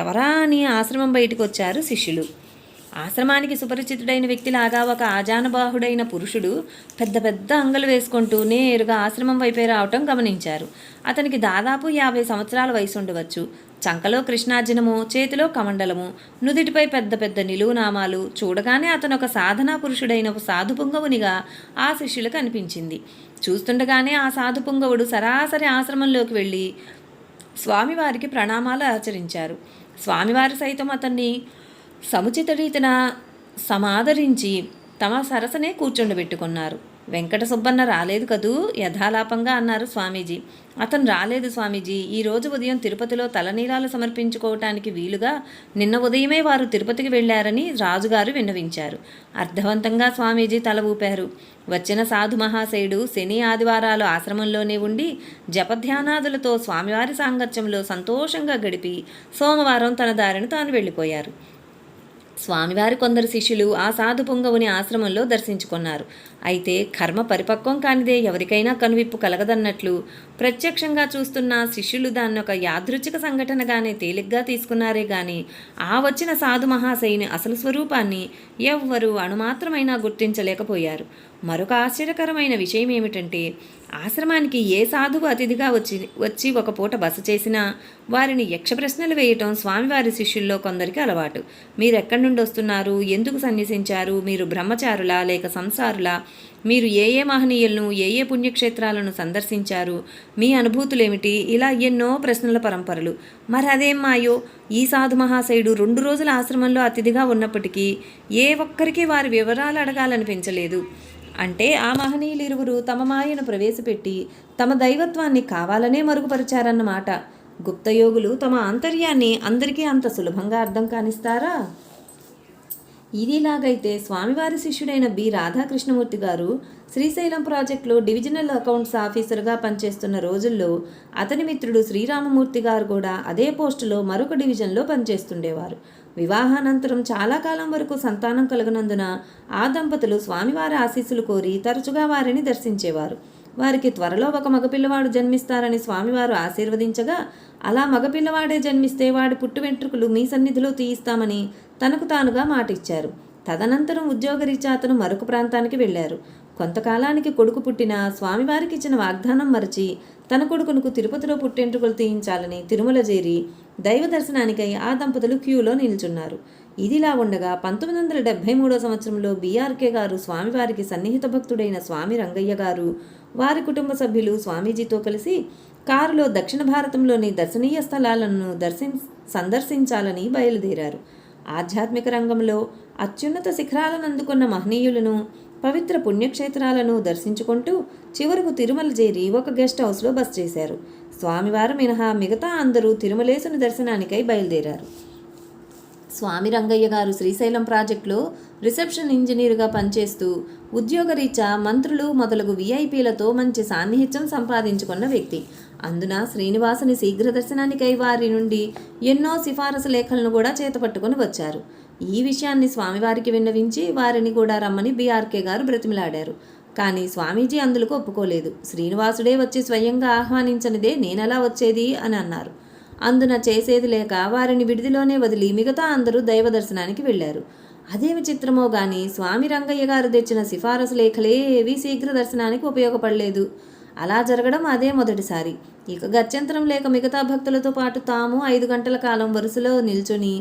ఎవరా అని ఆశ్రమం బయటకు వచ్చారు శిష్యులు. ఆశ్రమానికి సుపరిచితుడైన వ్యక్తిలాగా ఒక ఆజానుబాహుడైన పురుషుడు పెద్ద పెద్ద అంగలు వేసుకుంటూ నేరుగా ఆశ్రమం వైపే రావటం గమనించారు. అతనికి దాదాపు 50 సంవత్సరాల వయసు ఉండవచ్చు. చంకలో కృష్ణార్జునము, చేతిలో కమండలము, నుదిటిపై పెద్ద పెద్ద నిలువునామాలు. చూడగానే అతను ఒక సాధనా పురుషుడైన సాధుపుంగవునిగా ఆ శిష్యులకు అనిపించింది. చూస్తుండగానే ఆ సాధుపుంగవుడు సరాసరి ఆశ్రమంలోకి వెళ్ళి స్వామివారికి ప్రణామాలు ఆచరించారు. స్వామివారి సైతం అతన్ని సముచిత రీతిన సమాదరించి తమ సరసనే కూర్చుండబెట్టుకున్నారు. వెంకట సుబ్బన్న రాలేదు కదూ యథాలాపంగా అన్నారు స్వామీజీ. అతను రాలేదు స్వామీజీ. ఈరోజు ఉదయం తిరుపతిలో తలనీలాలు సమర్పించుకోవటానికి వీలుగా నిన్న ఉదయమే వారు తిరుపతికి వెళ్ళారని రాజుగారు విన్నవించారు. అర్థవంతంగా స్వామీజీ తల ఊపారు. వచ్చిన సాధు మహాశయుడు శని ఆదివారాలు ఆశ్రమంలోనే ఉండి జపధ్యానాదులతో స్వామివారి సాంగత్యంలో సంతోషంగా గడిపి సోమవారం తన దారిని తాను వెళ్ళిపోయారు. స్వామివారి కొందరు శిష్యులు ఆ సాధు పుంగవుని ఆశ్రమంలో దర్శించుకున్నారు. అయితే కర్మ పరిపక్వం కానిదే ఎవరికైనా కనువిప్పు కలగదన్నట్లు ప్రత్యక్షంగా చూస్తున్న శిష్యులు దాన్ని ఒక యాదృచ్ఛిక సంఘటనగానే తేలిగ్గా తీసుకున్నారే గాని ఆ వచ్చిన సాధు మహాశయుని అసలు స్వరూపాన్ని ఎవ్వరూ అణుమాత్రమైనా గుర్తించలేకపోయారు. మరొక ఆశ్చర్యకరమైన విషయం ఏమిటంటే ఆశ్రమానికి ఏ సాధువు అతిథిగా వచ్చి ఒక పూట బస చేసినా వారిని యక్ష ప్రశ్నలు వేయటం స్వామివారి శిష్యుల్లో కొందరికి అలవాటు. మీరెక్కడి నుండి వస్తున్నారు? ఎందుకు సన్యసించారు? మీరు బ్రహ్మచారులా లేక సంసారులా? మీరు ఏ ఏ మహనీయులను ఏ ఏ పుణ్యక్షేత్రాలను సందర్శించారు? మీ అనుభూతులేమిటి? ఇలా ఎన్నో ప్రశ్నల పరంపరలు. మరి అదేం మాయో ఈ సాధు మహాశయుడు 2 రోజుల ఆశ్రమంలో అతిథిగా ఉన్నప్పటికీ ఏ ఒక్కరికి వారి వివరాలు అడగాలనిపించలేదు. అంటే ఆ మహనీయులిరువురు తమ మాయను ప్రవేశపెట్టి తమ దైవత్వాన్ని కావాలనే మరుగుపరిచారన్నమాట. గుప్తయోగులు తమ ఆంతర్యాన్ని అందరికీ అంత సులభంగా అర్థం కానిస్తారా? ఇదిలాగైతే స్వామివారి శిష్యుడైన బి రాధాకృష్ణమూర్తి గారు శ్రీశైలం ప్రాజెక్టులో డివిజనల్ అకౌంట్స్ ఆఫీసర్గా పనిచేస్తున్న రోజుల్లో అతని మిత్రుడు శ్రీరామమూర్తి గారు కూడా అదే పోస్టులో మరొక డివిజన్లో పనిచేస్తుండేవారు. వివాహానంతరం చాలా కాలం వరకు సంతానం కలగనందున ఆ దంపతులు స్వామివారి ఆశీస్సులు కోరి తరచుగా వారిని దర్శించేవారు. వారికి త్వరలో ఒక మగపిల్లవాడు జన్మిస్తారని స్వామివారు ఆశీర్వదించగా, అలా మగపిల్లవాడే జన్మిస్తే వాడి పుట్టు వెంట్రుకలు మీ సన్నిధిలో తీయిస్తామని తనకు తానుగా మాటిచ్చారు. తదనంతరం ఉద్యోగరీత్యా అతను మరొక ప్రాంతానికి వెళ్ళారు. కొంతకాలానికి కొడుకు పుట్టినా స్వామివారికి ఇచ్చిన వాగ్దానం మరచి తన కొడుకునకు తిరుపతిలో పుట్టెంట్రుకలు తీయించాలని తిరుమల చేరి దైవ దర్శనానికై ఆ దంపతులు క్యూలో నిల్చున్నారు. ఇదిలా ఉండగా 1973 సంవత్సరంలో బీఆర్కే గారు స్వామివారికి సన్నిహిత భక్తుడైన స్వామి రంగయ్య గారు వారి కుటుంబ సభ్యులు స్వామీజీతో కలిసి కారులో దక్షిణ భారతంలోని దర్శనీయ స్థలాలను సందర్శించాలని బయలుదేరారు. ఆధ్యాత్మిక రంగంలో అత్యున్నత శిఖరాలను అందుకున్న మహనీయులను పవిత్ర పుణ్యక్షేత్రాలను దర్శించుకుంటూ చివరకు తిరుమల చేరి ఒక గెస్ట్ హౌస్లో బస చేశారు. స్వామివారు మినహా మిగతా అందరూ తిరుమలేశుని దర్శనానికై బయలుదేరారు. స్వామి రంగయ్య గారు శ్రీశైలం ప్రాజెక్టులో రిసెప్షన్ ఇంజనీరుగా పనిచేస్తూ ఉద్యోగరీత్యా మంత్రులు మొదలగు విఐపీలతో మంచి సాన్నిహిత్యం సంపాదించుకున్న వ్యక్తి. అందున శ్రీనివాసుని శీఘ్ర దర్శనానికై వారి నుండి ఎన్నో సిఫారసు లేఖలను కూడా చేతపట్టుకుని వచ్చారు. ఈ విషయాన్ని స్వామివారికి విన్నవించి వారిని కూడా రమ్మని బీఆర్కే గారు బ్రతిమిలాడారు. కానీ స్వామీజీ అందులకు ఒప్పుకోలేదు. శ్రీనివాసుడే వచ్చి స్వయంగా ఆహ్వానించనిదే నేనెలా వచ్చేది అని అన్నారు. అందున చేసేది లేక వారిని విడిదిలోనే వదిలి మిగతా అందరూ దైవ దర్శనానికి వెళ్ళారు. అదేమి చిత్రమో గాని స్వామి రంగయ్య గారు తెచ్చిన సిఫారసు లేఖలేవి శీఘ్ర దర్శనానికి ఉపయోగపడలేదు. అలా జరగడం అదే మొదటిసారి. ఇక గత్యంతరం లేక మిగతా భక్తులతో పాటు తాము 5 గంటల కాలం వరుసలో నిల్చొని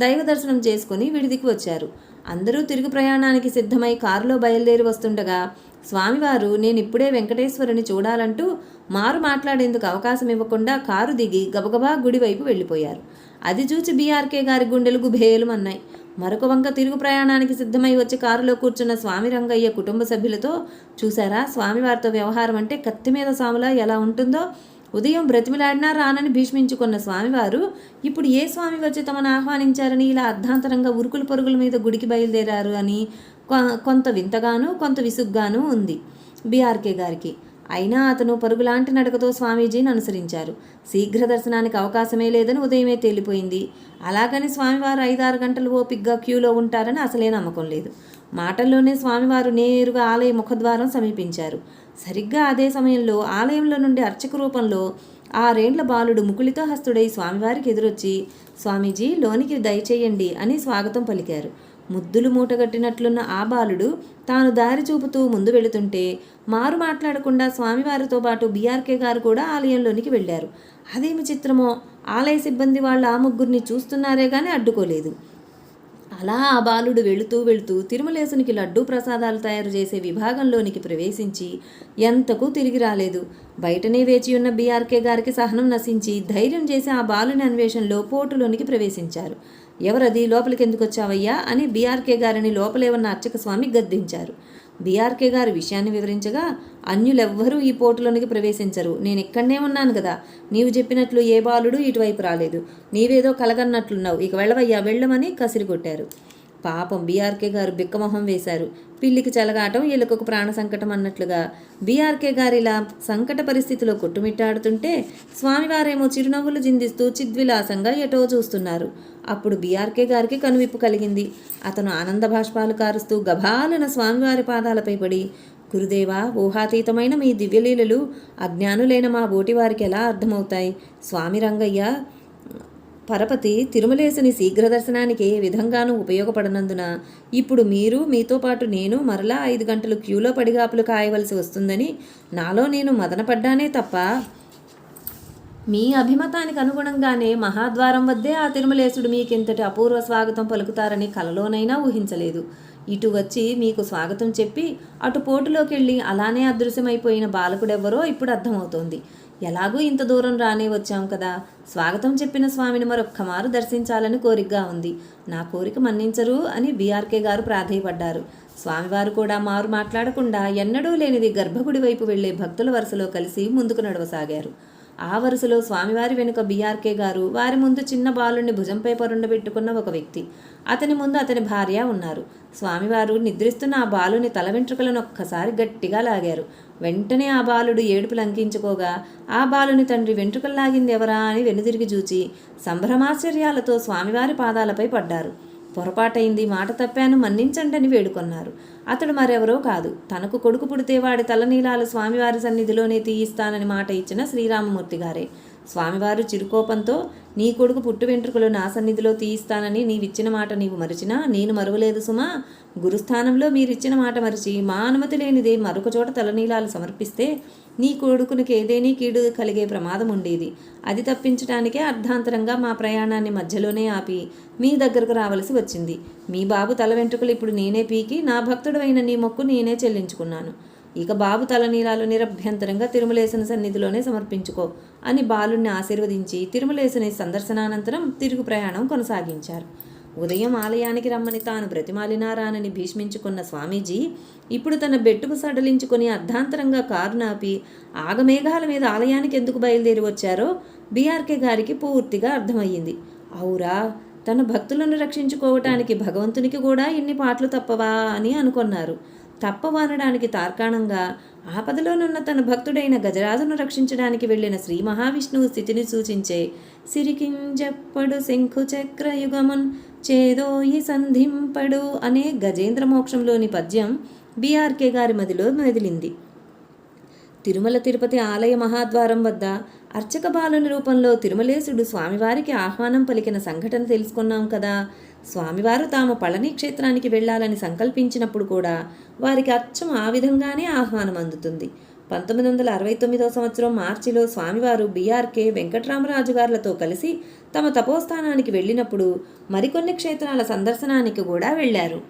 దైవ దర్శనం చేసుకుని విడిదికి వచ్చారు. అందరూ తిరుగు ప్రయాణానికి సిద్ధమై కారులో బయలుదేరి వస్తుండగా స్వామివారు నేనిప్పుడే వెంకటేశ్వరుని చూడాలంటూ మారు మాట్లాడేందుకు అవకాశం ఇవ్వకుండా కారు దిగి గబగబా గుడివైపు వెళ్ళిపోయారు. అది చూచి బీఆర్కే గారి గుండెలు గుభేలుమన్నాయి. మరొక వంక తిరుగు ప్రయాణానికి సిద్ధమై వచ్చి కారులో కూర్చున్న స్వామి రంగయ్య కుటుంబ సభ్యులతో, చూశారా స్వామివారితో వ్యవహారం అంటే కత్తి మీద సాములా ఎలా ఉంటుందో? ఉదయం బ్రతిమిలాడినా రానని భీష్మించుకున్న స్వామివారు ఇప్పుడు ఏ స్వామి వచ్చి తమను ఆహ్వానించారని ఇలా అర్ధాంతరంగా ఉరుకుల పరుగుల మీద గుడికి బయలుదేరారు అని కొంత వింతగాను కొంత విసుగ్గాను ఉంది బీఆర్కే గారికి. అయినా అతను పరుగులాంటి నడకతో స్వామీజీని అనుసరించారు. శీఘ్ర దర్శనానికి అవకాశమే లేదని ఉదయమే తేలిపోయింది. అలాగని స్వామివారు 5-6 గంటలు ఓపిగ్గా క్యూలో ఉంటారని అసలే నమ్మకం లేదు. మాటల్లోనే స్వామివారు నేరుగా ఆలయ ముఖద్వారం సమీపించారు. సరిగ్గా అదే సమయంలో ఆలయంలో నుండి అర్చక రూపంలో 6 ఏండ్ల బాలుడు ముకుళితో హస్తుడై స్వామివారికి ఎదురొచ్చి, స్వామీజీ లోనికి దయచేయండి అని స్వాగతం పలికారు. ముద్దులు మూటగట్టినట్లున్న ఆ బాలుడు తాను దారి చూపుతూ ముందు వెళుతుంటే మారు మాట్లాడకుండా స్వామివారితో పాటు బీఆర్కే గారు కూడా ఆలయంలోనికి వెళ్ళారు. అదేమి చిత్రమో ఆలయ సిబ్బంది వాళ్ళు ఆ ముగ్గురిని చూస్తున్నారే కానీ అడ్డుకోలేదు. అలా ఆ బాలుడు వెళుతూ తిరుమలేశునికి లడ్డూ ప్రసాదాలు తయారు చేసే విభాగంలోనికి ప్రవేశించి ఎంతకు తిరిగి రాలేదు. బయటనే వేచి ఉన్న బీఆర్కే గారికి సహనం నశించి ధైర్యం చేసి ఆ బాలుని అన్వేషణలో పోటులోనికి ప్రవేశించారు. ఎవరది, లోపలికి ఎందుకు వచ్చావయ్యా అని బీఆర్కే గారిని లోపలే ఉన్న అర్చక స్వామి గద్దించారు. బీఆర్కే గారు విషయాన్ని వివరించగా, అన్యులెవ్వరూ ఈ పోటులోనికి ప్రవేశించరు. నేను ఇక్కడనే ఉన్నాను కదా, నీవు చెప్పినట్లు ఏ బాలుడు ఇటువైపు రాలేదు. నీవేదో కలగన్నట్లున్నావు, ఇక వెళ్ళవయ్యా, వెళ్ళమని కసిరికొట్టారు. పాపం బీఆర్కే గారు బిక్కమొహం వేశారు. పిల్లికి చెలగాటం, ఎలుకకు ప్రాణ సంకటం అన్నట్లుగా బీఆర్కే గారు ఇలా సంకట పరిస్థితిలో కొట్టుమిట్టాడుతుంటే స్వామివారేమో చిరునవ్వులు చిందిస్తూ చిద్విలాసంగా ఎటో చూస్తున్నారు. అప్పుడు బీఆర్కే గారికి కనువిప్పు కలిగింది. అతను ఆనంద భాష్పాలు కారుస్తూ గభాలన స్వామివారి పాదాలపై పడి, గురుదేవా, ఊహాతీతమైన మీ దివ్యలీలలు అజ్ఞానులైన మా బోటివారికి ఎలా అర్థమవుతాయి? స్వామి రంగయ్య పరపతి తిరుమలేశుని శీఘ్ర దర్శనానికి ఏ విధంగానూ ఉపయోగపడనందున ఇప్పుడు మీరు, మీతో పాటు నేను మరలా 5 గంటలు క్యూలో పడిగాపులు కాయవలసి వస్తుందని నాలో నేను మదనపడ్డానే తప్ప మీ అభిమతానికి అనుగుణంగానే మహాద్వారం వద్దే ఆ తిరుమలేశుడు మీకింతటి అపూర్వ స్వాగతం పలుకుతారని కలలోనైనా ఊహించలేదు. ఇటు వచ్చి మీకు స్వాగతం చెప్పి అటు పోటులోకెళ్ళి అలానే అదృశ్యమైపోయిన బాలకుడెవ్వరో ఇప్పుడు అర్థమవుతోంది. ఎలాగూ ఇంత దూరం రానే వచ్చాం కదా, స్వాగతం చెప్పిన స్వామిని మరొక్కమారు దర్శించాలని కోరికగా ఉంది. నా కోరిక మన్నించరు అని బీఆర్కే గారు ప్రాధేయపడ్డారు. స్వామివారు కూడా మారు మాట్లాడకుండా ఎన్నడూ లేనిది గర్భగుడి వైపు వెళ్లే భక్తుల వరుసలో కలిసి ముందుకు నడవసాగారు. ఆ వరుసలో స్వామివారి వెనుక బీఆర్కే గారు, వారి ముందు చిన్న బాలుని భుజంపై పరుండబెట్టుకున్న ఒక వ్యక్తి, అతని ముందు అతని భార్య ఉన్నారు. స్వామివారు నిద్రిస్తున్న ఆ బాలుని తల వెంట్రుకలను ఒక్కసారి గట్టిగా లాగారు. వెంటనే ఆ బాలుడు ఏడుపు లంకించుకోగా ఆ బాలుని తండ్రి వెంట్రుకలు లాగింది ఎవరా అని వెనుదిరిగి చూచి సంభ్రమాశ్చర్యాలతో స్వామివారి పాదాలపై పడ్డారు. పొరపాటైంది, మాట తప్పాను, మన్నించండని వేడుకొన్నారు. అతడు మరెవరో కాదు, తనకు కొడుకు పుడితే వాడి తలనీలాలు స్వామివారి సన్నిధిలోనే తీయిస్తానని మాట ఇచ్చిన శ్రీరామమూర్తి గారే. స్వామివారు చిరుకోపంతో, నీ కొడుకు పుట్టు వెంట్రుకలు నా సన్నిధిలో తీయిస్తానని నీవిచ్చిన మాట నీవు మరిచినా నేను మరువలేదు సుమా. గురుస్థానంలో మీరిచ్చిన మాట మరిచి మా అనుమతి లేనిదే మరొక చోట తలనీలాలు సమర్పిస్తే నీ కొడుకునికి ఏదేనీ కీడు కలిగే ప్రమాదం ఉండేది. అది తప్పించడానికే అర్ధాంతరంగా మా ప్రయాణాన్ని మధ్యలోనే ఆపి మీ దగ్గరకు రావలసి వచ్చింది. మీ బాబు తల వెంట్రుకలు ఇప్పుడు నేనే పీకి నా భక్తుడు అయిన నీ మొక్కు నేనే చెల్లించుకున్నాను. ఇక బాబు తలనీలాలు నిరభ్యంతరంగా తిరుమలేశుని సన్నిధిలోనే సమర్పించుకో అని బాలుణ్ణి ఆశీర్వదించి తిరుమలేశుని సందర్శనానంతరం తిరుగు ప్రయాణం కొనసాగించారు. ఉదయం ఆలయానికి రమ్మని తాను బ్రతిమాలినారానని భీష్మించుకున్న స్వామీజీ ఇప్పుడు తన బెట్టుకు సడలించుకొని అర్ధాంతరంగా కారు నాపి ఆగమేఘాల మీద ఆలయానికి ఎందుకు బయలుదేరి వచ్చారో బీఆర్కే గారికి పూర్తిగా అర్థమయ్యింది. అవురా, తన భక్తులను రక్షించుకోవటానికి భగవంతునికి కూడా ఇన్ని పాటలు తప్పవా అని అనుకున్నారు. తప్పవనడానికి తార్కాణంగా ఆపదలోనున్న తన భక్తుడైన గజరాజును రక్షించడానికి వెళ్లిన శ్రీ మహావిష్ణువు స్థితిని సూచించే సిరికింజప్పడు శంఖు చక్రయుగమున్ చేదోయి సంధింపడు అనే గజేంద్ర మోక్షంలోని పద్యం బీఆర్కే గారి మదిలో మెదిలింది. తిరుమల తిరుపతి ఆలయ మహాద్వారం వద్ద అర్చక బాలుని రూపంలో తిరుమలేశుడు స్వామివారికి ఆహ్వానం పలికిన సంఘటన తెలుసుకున్నాం కదా. స్వామివారు తాము పళని క్షేత్రానికి వెళ్లాలని సంకల్పించినప్పుడు కూడా వారికి అచ్చం ఆ విధంగానే ఆహ్వానం అందుతుంది. 1969 సంవత్సరం మార్చిలో స్వామివారు బీఆర్కే వెంకట్రామరాజు గారులతో కలిసి తమ తపోస్థానానికి వెళ్ళినప్పుడు మరికొన్ని క్షేత్రాల సందర్శనానికి కూడా వెళ్లారు.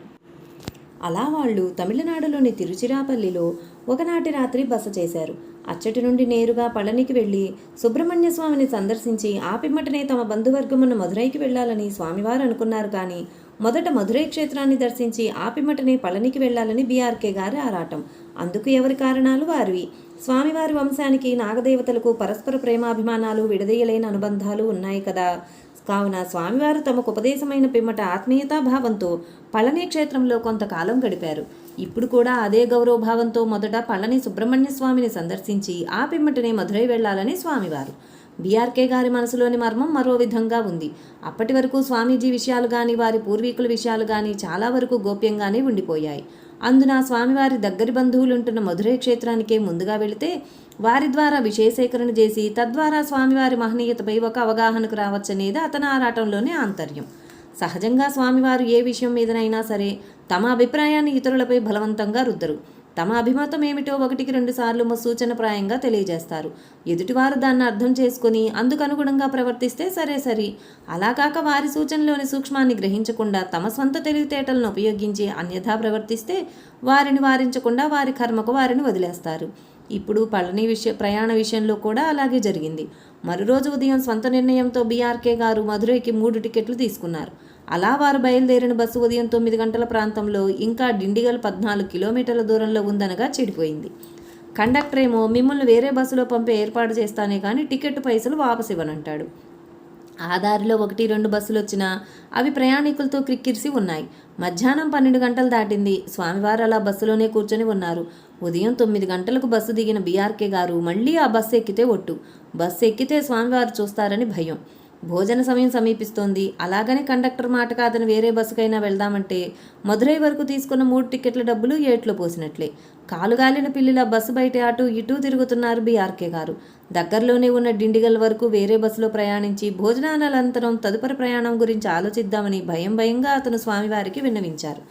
అలా వాళ్ళు తమిళనాడులోని తిరుచిరాపల్లిలో ఒకనాటి రాత్రి బస చేశారు. అచ్చటి నుండి నేరుగా పళనికి వెళ్లి సుబ్రహ్మణ్య స్వామిని సందర్శించి ఆ పిమ్మటనే తమ బంధువర్గమున్న మధురైకి వెళ్లాలని స్వామివారు అనుకున్నారు. కానీ మొదట మధురై క్షేత్రాన్ని దర్శించి ఆ పిమ్మటనే పళనికి వెళ్లాలని బీఆర్కే గారి ఆరాటం. అందుకు ఎవరి కారణాలు వారివి. స్వామివారి వంశానికి నాగదేవతలకు పరస్పర ప్రేమాభిమానాలు, విడదీయలేని అనుబంధాలు ఉన్నాయి కదా. కావున స్వామివారు తమకు ఉపదేశమైన పిమ్మట ఆత్మీయతాభావంతో పళని క్షేత్రంలో కొంతకాలం గడిపారు. ఇప్పుడు కూడా అదే గౌరవభావంతో మొదట పళని సుబ్రహ్మణ్య స్వామిని సందర్శించి ఆ పిమ్మటనే మధురై వెళ్లాలని స్వామివారు. బీఆర్కే గారి మనసులోని మర్మం మరో విధంగా ఉంది. అప్పటి వరకు స్వామీజీ విషయాలు కానీ వారి పూర్వీకుల విషయాలు కానీ చాలా వరకు గోప్యంగానే ఉండిపోయాయి. అందున స్వామివారి దగ్గరి బంధువులుంటున్న మధురై క్షేత్రానికే ముందుగా వెళితే వారి ద్వారా విషయసేకరణ చేసి తద్వారా స్వామివారి మహనీయతపై ఒక అవగాహనకు రావచ్చనేది అతని ఆరాటంలోనే ఆంతర్యం. సహజంగా స్వామివారు ఏ విషయం మీదనైనా సరే తమ అభిప్రాయాన్ని ఇతరులపై బలవంతంగా రుద్దరు. తమ అభిమతం ఏమిటో 1-2 సార్లు సూచనప్రాయంగా తెలియజేస్తారు. ఎదుటివారు దాన్ని అర్థం చేసుకుని అందుకనుగుణంగా ప్రవర్తిస్తే సరే. అలా కాక వారి సూచనలోని సూక్ష్మాన్ని గ్రహించకుండా తమ స్వంత తెలివితేటలను ఉపయోగించి అన్యథా ప్రవర్తిస్తే వారిని వారించకుండా వారి కర్మకు వారిని వదిలేస్తారు. ఇప్పుడు పళని ప్రయాణ విషయంలో కూడా అలాగే జరిగింది. మరురోజు ఉదయం స్వంత నిర్ణయంతో బీఆర్కే గారు మధురైకి 3 టికెట్లు తీసుకున్నారు. అలా వారు బయలుదేరిన బస్సు ఉదయం 9 గంటల ప్రాంతంలో ఇంకా డిండిగల్ 14 కిలోమీటర్ల దూరంలో ఉందనగా చెడిపోయింది. కండక్టర్ ఏమో మిమ్మల్ని వేరే బస్సులో పంపే ఏర్పాటు చేస్తానే కానీ టికెట్ పైసలు వాపసు ఇవ్వనంటాడు. ఆ దారిలో 1-2 బస్సులు వచ్చినా అవి ప్రయాణికులతో క్రిక్కిరిసి ఉన్నాయి. మధ్యాహ్నం 12 గంటలు దాటింది. స్వామివారు అలా బస్సులోనే కూర్చొని ఉన్నారు. ఉదయం 9 గంటలకు బస్సు దిగిన బీఆర్కే గారు మళ్ళీ ఆ బస్సు ఎక్కితే ఒట్టు. బస్సు ఎక్కితే స్వామివారు చూస్తారని భయం. భోజన సమయం సమీపిస్తోంది. అలాగని కండక్టర్ మాట కాదని వేరే బస్సుకైనా వెళ్దామంటే మదురై వరకు తీసుకున్న 3 టికెట్ల డబ్బులు ఏట్లో పోసినట్లే. కాలుగాలిన పిల్లిలా బస్సు బయట అటు ఇటూ తిరుగుతున్నారు బీఆర్కే గారు. దగ్గరలోనే ఉన్న డిండిగల్ వరకు వేరే బస్సులో ప్రయాణించి భోజనానంతరం తదుపరి ప్రయాణం గురించి ఆలోచిద్దామని భయంగా అతను స్వామివారికి విన్నవించారు.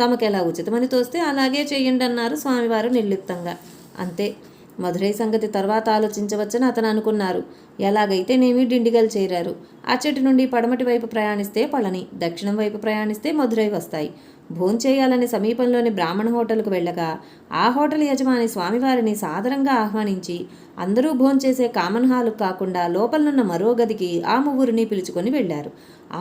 తమకెలా ఉచితమని తోస్తే అలాగే చేయండి అన్నారు స్వామివారు నిర్లిప్తంగా. అంతే. మదురై సంగతి తర్వాత ఆలోచించవచ్చని అతను అనుకున్నారు. ఎలాగైతేనేమి డిండిగల్ చేరారు. అచ్చటి నుండి పడమటి వైపు ప్రయాణిస్తే పళని, దక్షిణం వైపు ప్రయాణిస్తే మదురై వస్తాయి. భోంచేయాలని సమీపంలోని బ్రాహ్మణ హోటల్కు వెళ్ళగా ఆ హోటల్ యజమాని స్వామివారిని సాదరంగా ఆహ్వానించి అందరూ భోంచేసే కామన్ హాలు కాకుండా లోపలనున్న మరో గదికి ఆ ముగ్గురిని పిలుచుకొని వెళ్లారు.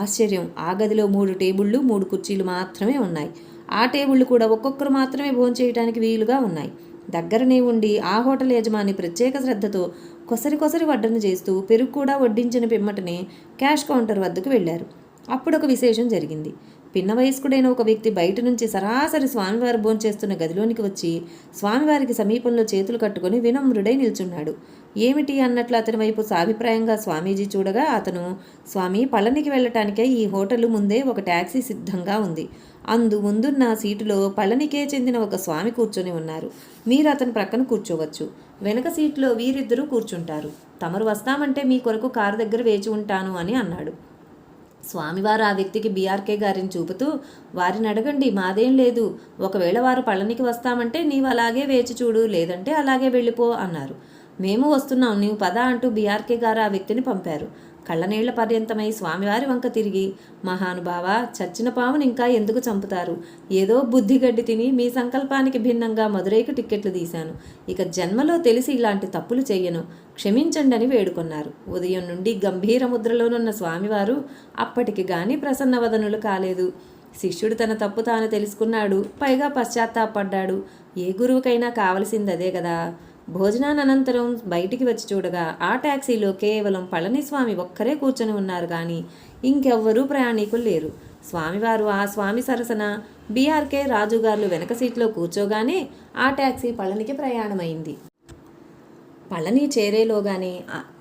ఆశ్చర్యం! ఆ గదిలో 3 టేబుళ్లు 3 కుర్చీలు మాత్రమే ఉన్నాయి. ఆ టేబుళ్లు కూడా ఒక్కొక్కరు మాత్రమే భోంచేయడానికి వీలుగా ఉన్నాయి. దగ్గరనే ఉండి ఆ హోటల్ యజమాని ప్రత్యేక శ్రద్ధతో కొసరి వడ్డన చేస్తూ పెరుగు కూడా వడ్డించిన పిమ్మటనే క్యాష్ కౌంటర్ వద్దకు వెళ్లారు. అప్పుడొక విశేషం జరిగింది. పిన్న వయస్కుడైన ఒక వ్యక్తి బయట నుంచి సరాసరి స్వామివారు భోంచేస్తున్న గదిలోనికి వచ్చి స్వామివారికి సమీపంలో చేతులు కట్టుకుని వినమ్రుడై నిల్చున్నాడు. ఏమిటి అన్నట్లు అతని వైపు సాభిప్రాయంగా స్వామీజీ చూడగా అతను, స్వామి, పళనికి వెళ్ళటానికై ఈ హోటల్ ముందే ఒక ట్యాక్సీ సిద్ధంగా ఉంది. అందు ముందున్న సీటులో పళనికే చెందిన ఒక స్వామి కూర్చొని ఉన్నారు. మీరు అతని ప్రక్కన కూర్చోవచ్చు. వెనక సీట్లో వీరిద్దరూ కూర్చుంటారు. తమరు వస్తామంటే మీ కొరకు కారు దగ్గర వేచి ఉంటాను అని అన్నాడు. స్వామివారు ఆ వ్యక్తికి బీఆర్కే గారిని చూపుతూ, వారిని అడగండి, మాదేం లేదు. ఒకవేళ వారు పళనికి వస్తామంటే నీవు అలాగే వేచి చూడు, లేదంటే అలాగే వెళ్ళిపో అన్నారు. మేము వస్తున్నాం, నీవు పద అంటూ బీఆర్కే గారు ఆ వ్యక్తిని పంపారు. కళ్ళనీళ్ల పర్యంతమై స్వామివారి వంక తిరిగి, మహానుభావ, చచ్చిన పాముని ఇంకా ఎందుకు చంపుతారు? ఏదో బుద్ధిగడ్డి తిని మీ సంకల్పానికి భిన్నంగా మదురైకి టిక్కెట్లు తీశాను. ఇక జన్మలో తెలిసి ఇలాంటి తప్పులు చెయ్యను, క్షమించండి అని వేడుకొన్నారు. ఉదయం నుండి గంభీర ముద్రలోనున్న స్వామివారు అప్పటికి గాని ప్రసన్నవదనులు కాలేదు. శిష్యుడు తన తప్పు తాను తెలుసుకున్నాడు, పైగా పశ్చాత్తాపడ్డాడు. ఏ గురువుకైనా కావలసింది అదే కదా. భోజనానంతరం బయటికి వచ్చి చూడగా ఆ ట్యాక్సీలో కేవలం పళనిస్వామి ఒక్కరే కూర్చొని ఉన్నారు కానీ ఇంకెవ్వరూ ప్రయాణికులు లేరు. స్వామివారు ఆ స్వామి సరసన బీఆర్కే రాజుగారు వెనక సీట్లో కూర్చోగానే ఆ ట్యాక్సీ పళనికి ప్రయాణమైంది. పళని చేరేలోగానే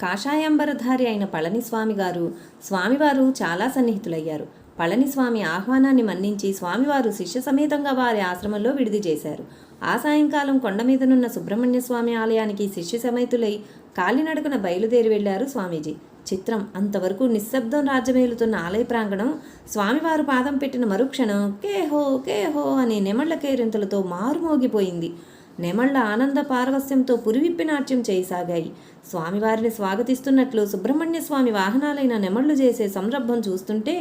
కాషాయాంబరధారి అయిన పళనిస్వామి గారు స్వామివారు చాలా సన్నిహితులయ్యారు. పళనిస్వామి ఆహ్వానాన్ని మన్నించి స్వామివారు శిష్య సమేతంగా వారి ఆశ్రమంలో విడిది చేశారు. ఆ సాయంకాలం కొండ మీదనున్న సుబ్రహ్మణ్య స్వామి ఆలయానికి శిష్య సమేతులై కాలినడకన బయలుదేరి వెళ్లారు స్వామీజీ. చిత్రం, అంతవరకు నిశ్శబ్దం రాజ్యమేలుతున్న ఆలయ ప్రాంగణం స్వామివారు పాదం పెట్టిన మరుక్షణం కేహో కేహో అనే నెమళ్ల కేరింతలతో మారుమోగిపోయింది. నెమళ్ల ఆనంద పారవస్యంతో పురివిప్పి నాట్యం చేయసాగాయి. స్వామివారిని స్వాగతిస్తున్నట్లు సుబ్రహ్మణ్య స్వామి వాహనాలైన నెమళ్లు చేసే సంరభం చూస్తుంటే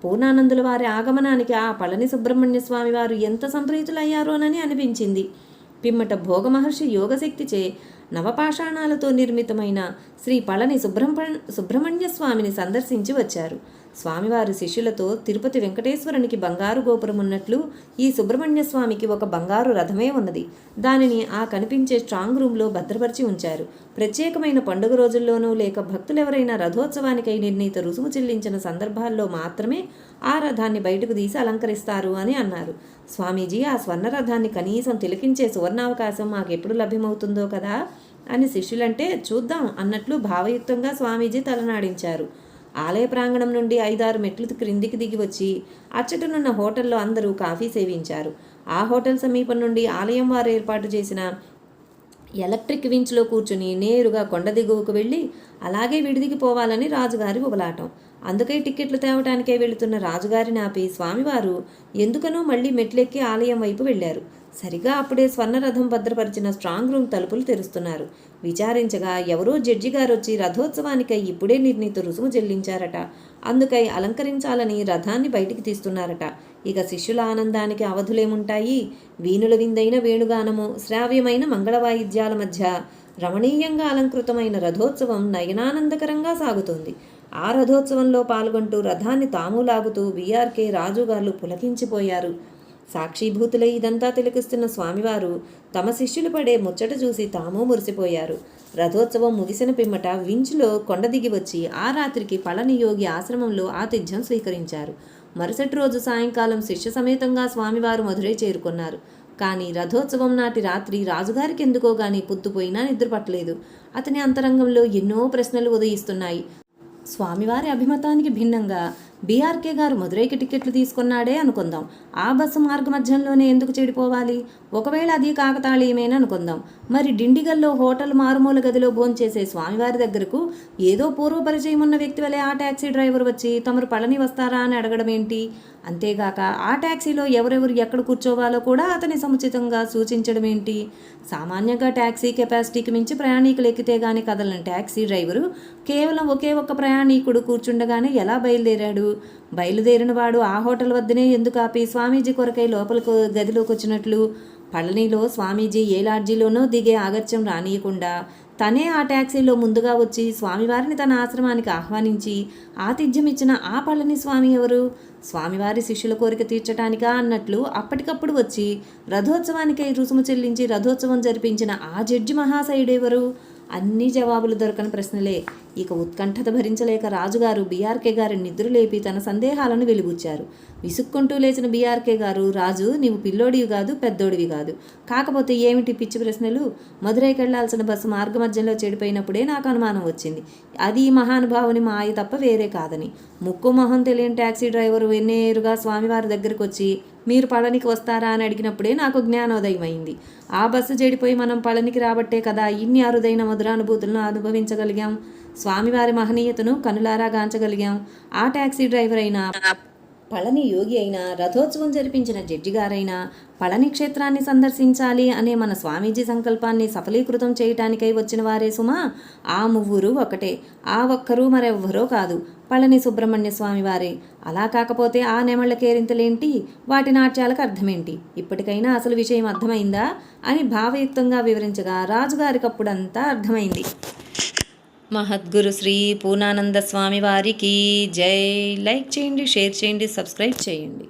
పూర్ణానందుల వారి ఆగమనానికి ఆ పళని సుబ్రహ్మణ్య స్వామి వారు ఎంత సంప్రీతులయ్యారోనని అనిపించింది. పిమ్మట భోగమహర్షి యోగశక్తిచే నవపాషాణాలతో నిర్మితమైన శ్రీ పళని సుబ్రహ్మణ్య స్వామిని సందర్శించి వచ్చారు. స్వామివారి శిష్యులతో తిరుపతి వెంకటేశ్వరునికి బంగారు గోపురం ఉన్నట్లు ఈ సుబ్రహ్మణ్య స్వామికి ఒక బంగారు రథమే ఉన్నది. దానిని ఆ కనిపించే స్ట్రాంగ్ రూమ్లో భద్రపరిచి ఉంచారు. ప్రత్యేకమైన పండుగ రోజుల్లోనూ లేక భక్తులెవరైనా రథోత్సవానికై నిర్ణీత రుసుము చెల్లించిన సందర్భాల్లో మాత్రమే ఆ రథాన్ని బయటకు తీసి అలంకరిస్తారు అని అన్నారు. స్వామీజీ, ఆ స్వర్ణ రథాన్ని కనీసం తిలకించే సువర్ణావకాశం మాకెప్పుడు లభ్యమవుతుందో కదా అని శిష్యులంటే చూద్దాం అన్నట్లు భావయుక్తంగా స్వామీజీ తలనాడించారు. ఆలయ ప్రాంగణం నుండి 5-6 మెట్లు క్రిందికి దిగి వచ్చి అచ్చటనున్న హోటల్లో అందరూ కాఫీ సేవించారు. ఆ హోటల్ సమీపం నుండి ఆలయం వారు ఏర్పాటు చేసిన ఎలక్ట్రిక్ వించ్లో కూర్చుని నేరుగా కొండ దిగువకు వెళ్ళి అలాగే విడిదికి పోవాలని రాజుగారి ఉబలాటం. అందుకై టిక్కెట్లు తేవటానికే వెళుతున్న రాజుగారిని ఆపి స్వామివారు ఎందుకనో మళ్ళీ మెట్లెక్కి ఆలయం వైపు వెళ్లారు. సరిగా అప్పుడే స్వర్ణరథం భద్రపరిచిన స్ట్రాంగ్ రూమ్ తలుపులు తెరుస్తున్నారు. విచారించగా ఎవరో జడ్జి గారు వచ్చి రథోత్సవానికై ఇప్పుడే నిర్ణీత రుసుము చెల్లించారట. అందుకై అలంకరించాలని రథాన్ని బయటికి తీస్తున్నారట. ఇక శిష్యుల ఆనందానికి అవధులేముంటాయి? వీణుల విందైన వేణుగానము, శ్రావ్యమైన మంగళ వాయిద్యాల మధ్య రమణీయంగా అలంకృతమైన రథోత్సవం నయనానందకరంగా సాగుతోంది. ఆ రథోత్సవంలో పాల్గొంటూ రథాన్ని తాము లాగుతూ బీఆర్కే రాజుగారు పులకించిపోయారు. సాక్షిభూతులై ఇదంతా తిలకిస్తున్న స్వామివారు తమ శిష్యులు పడే ముచ్చట చూసి తాము మురిసిపోయారు. రథోత్సవం ముగిసిన పిమ్మట వించులో కొండ దిగి వచ్చి ఆ రాత్రికి పళని యోగి ఆశ్రమంలో ఆతిథ్యం స్వీకరించారు. మరుసటి రోజు సాయంకాలం శిష్య సమేతంగా స్వామివారు మధురై చేరుకున్నారు. కానీ రథోత్సవం నాటి రాత్రి రాజుగారికి ఎందుకో గాని పొద్దుపోయినా నిద్రపట్టలేదు. అతని అంతరంగంలో ఎన్నో ప్రశ్నలు ఉదయిస్తున్నాయి. స్వామివారి అభిమతానికి భిన్నంగా బీఆర్కే గారు మదురైకి టికెట్లు తీసుకున్నాడే అనుకుందాం. ఆ బస్సు మార్గ మధ్యంలోనే ఎందుకు చెడిపోవాలి? ఒకవేళ అది కాకతాళీయమేనా అనుకుందాం. మరి డిండిగల్లో హోటల్ మారుమూల గదిలో భోంచేసే స్వామివారి దగ్గరకు ఏదో పూర్వపరిచయం ఉన్న వ్యక్తి వలె ఆ ట్యాక్సీ డ్రైవర్ వచ్చి తమరు పళని వస్తారా అని అడగడం ఏంటి? అంతేగాక ఆ ట్యాక్సీలో ఎవరెవరు ఎక్కడ కూర్చోవాలో కూడా అతని సముచితంగా సూచించడం ఏంటి? సామాన్యంగా ట్యాక్సీ కెపాసిటీకి మించి ప్రయాణికులు ఎక్కితే గానీ కదలని ట్యాక్సీ డ్రైవరు కేవలం ఒకే ఒక్క ప్రయాణికుడు కూర్చుండగానే ఎలా బయలుదేరాడు? బయలుదేరిన వాడు ఆ హోటల్ వద్దనే ఎందుకు ఆపి స్వామీజీ కొరకై లోపలికి గదిలోకి వచ్చినట్లు? పళనిలో స్వామీజీ ఏ లాడ్జీలోనో దిగే ఆగత్యం రానియకుండా తనే ఆ ట్యాక్సీలో ముందుగా వచ్చి స్వామివారిని తన ఆశ్రమానికి ఆహ్వానించి ఆతిథ్యం ఇచ్చిన ఆ పళని స్వామి ఎవరు? స్వామివారి శిష్యుల కోరిక తీర్చటానికా అన్నట్లు అప్పటికప్పుడు వచ్చి రథోత్సవానికై రుసుము చెల్లించి రథోత్సవం జరిపించిన ఆ జడ్జి మహాశయుడెవరు? అన్ని జవాబులు దొరకని ప్రశ్నలే. ఇక ఉత్కంఠత భరించలేక రాజుగారు బీఆర్కే గారిని నిద్రలేపి తన సందేహాలను వెలిబుచ్చారు. విసుక్కుంటూ లేచిన బీఆర్కే గారు, రాజు, నీవు పిల్లోడివి కాదు, పెద్దోడివి కాదు. కాకపోతే ఏమిటి పిచ్చి ప్రశ్నలు? మదురైకి వెళ్లాల్సిన బస్సు మార్గమధ్యంలో చెడిపోయినప్పుడే నాకు అనుమానం వచ్చింది. అది ఈ మహానుభావుని మాయ తప్ప వేరే కాదని. ముక్కు మొహం తెలియని ట్యాక్సీ డ్రైవరు నేరుగా స్వామివారి దగ్గరికి వచ్చి మీరు పళనికి వస్తారా అని అడిగినప్పుడే నాకు జ్ఞానోదయం అయింది. ఆ బస్సు చెడిపోయి మనం పళనికి రాబట్టే కదా ఇన్ని అరుదైన మధురానుభూతులను అనుభవించగలిగాం. స్వామివారి మహనీయతను కనులారా గాంచగలిగాం. ఆ ట్యాక్సీ డ్రైవర్ అయినా, పళని యోగి అయినా, రథోత్సవం జరిపించిన జడ్జి గారైనా పళని క్షేత్రాన్ని సందర్శించాలి అనే మన స్వామీజీ సంకల్పాన్ని సఫలీకృతం చేయటానికై వచ్చిన వారే సుమా. ఆ మువ్వురు ఒకటే, ఆ ఒక్కరూ మరెవ్వరో కాదు, పళని సుబ్రహ్మణ్య స్వామివారే. అలా కాకపోతే ఆ నెమళ్ళ కేరింతలేంటి, వాటి నాట్యాలకు అర్థమేంటి? ఇప్పటికైనా అసలు విషయం అర్థమైందా అని భావయుక్తంగా వివరించగా రాజుగారికప్పుడంతా అర్థమైంది. మహద్గురు శ్రీ పూర్ణానంద స్వామి వారికి జై. లైక్ చేయండి, షేర్ చేయండి, సబ్స్క్రైబ్ చేయండి.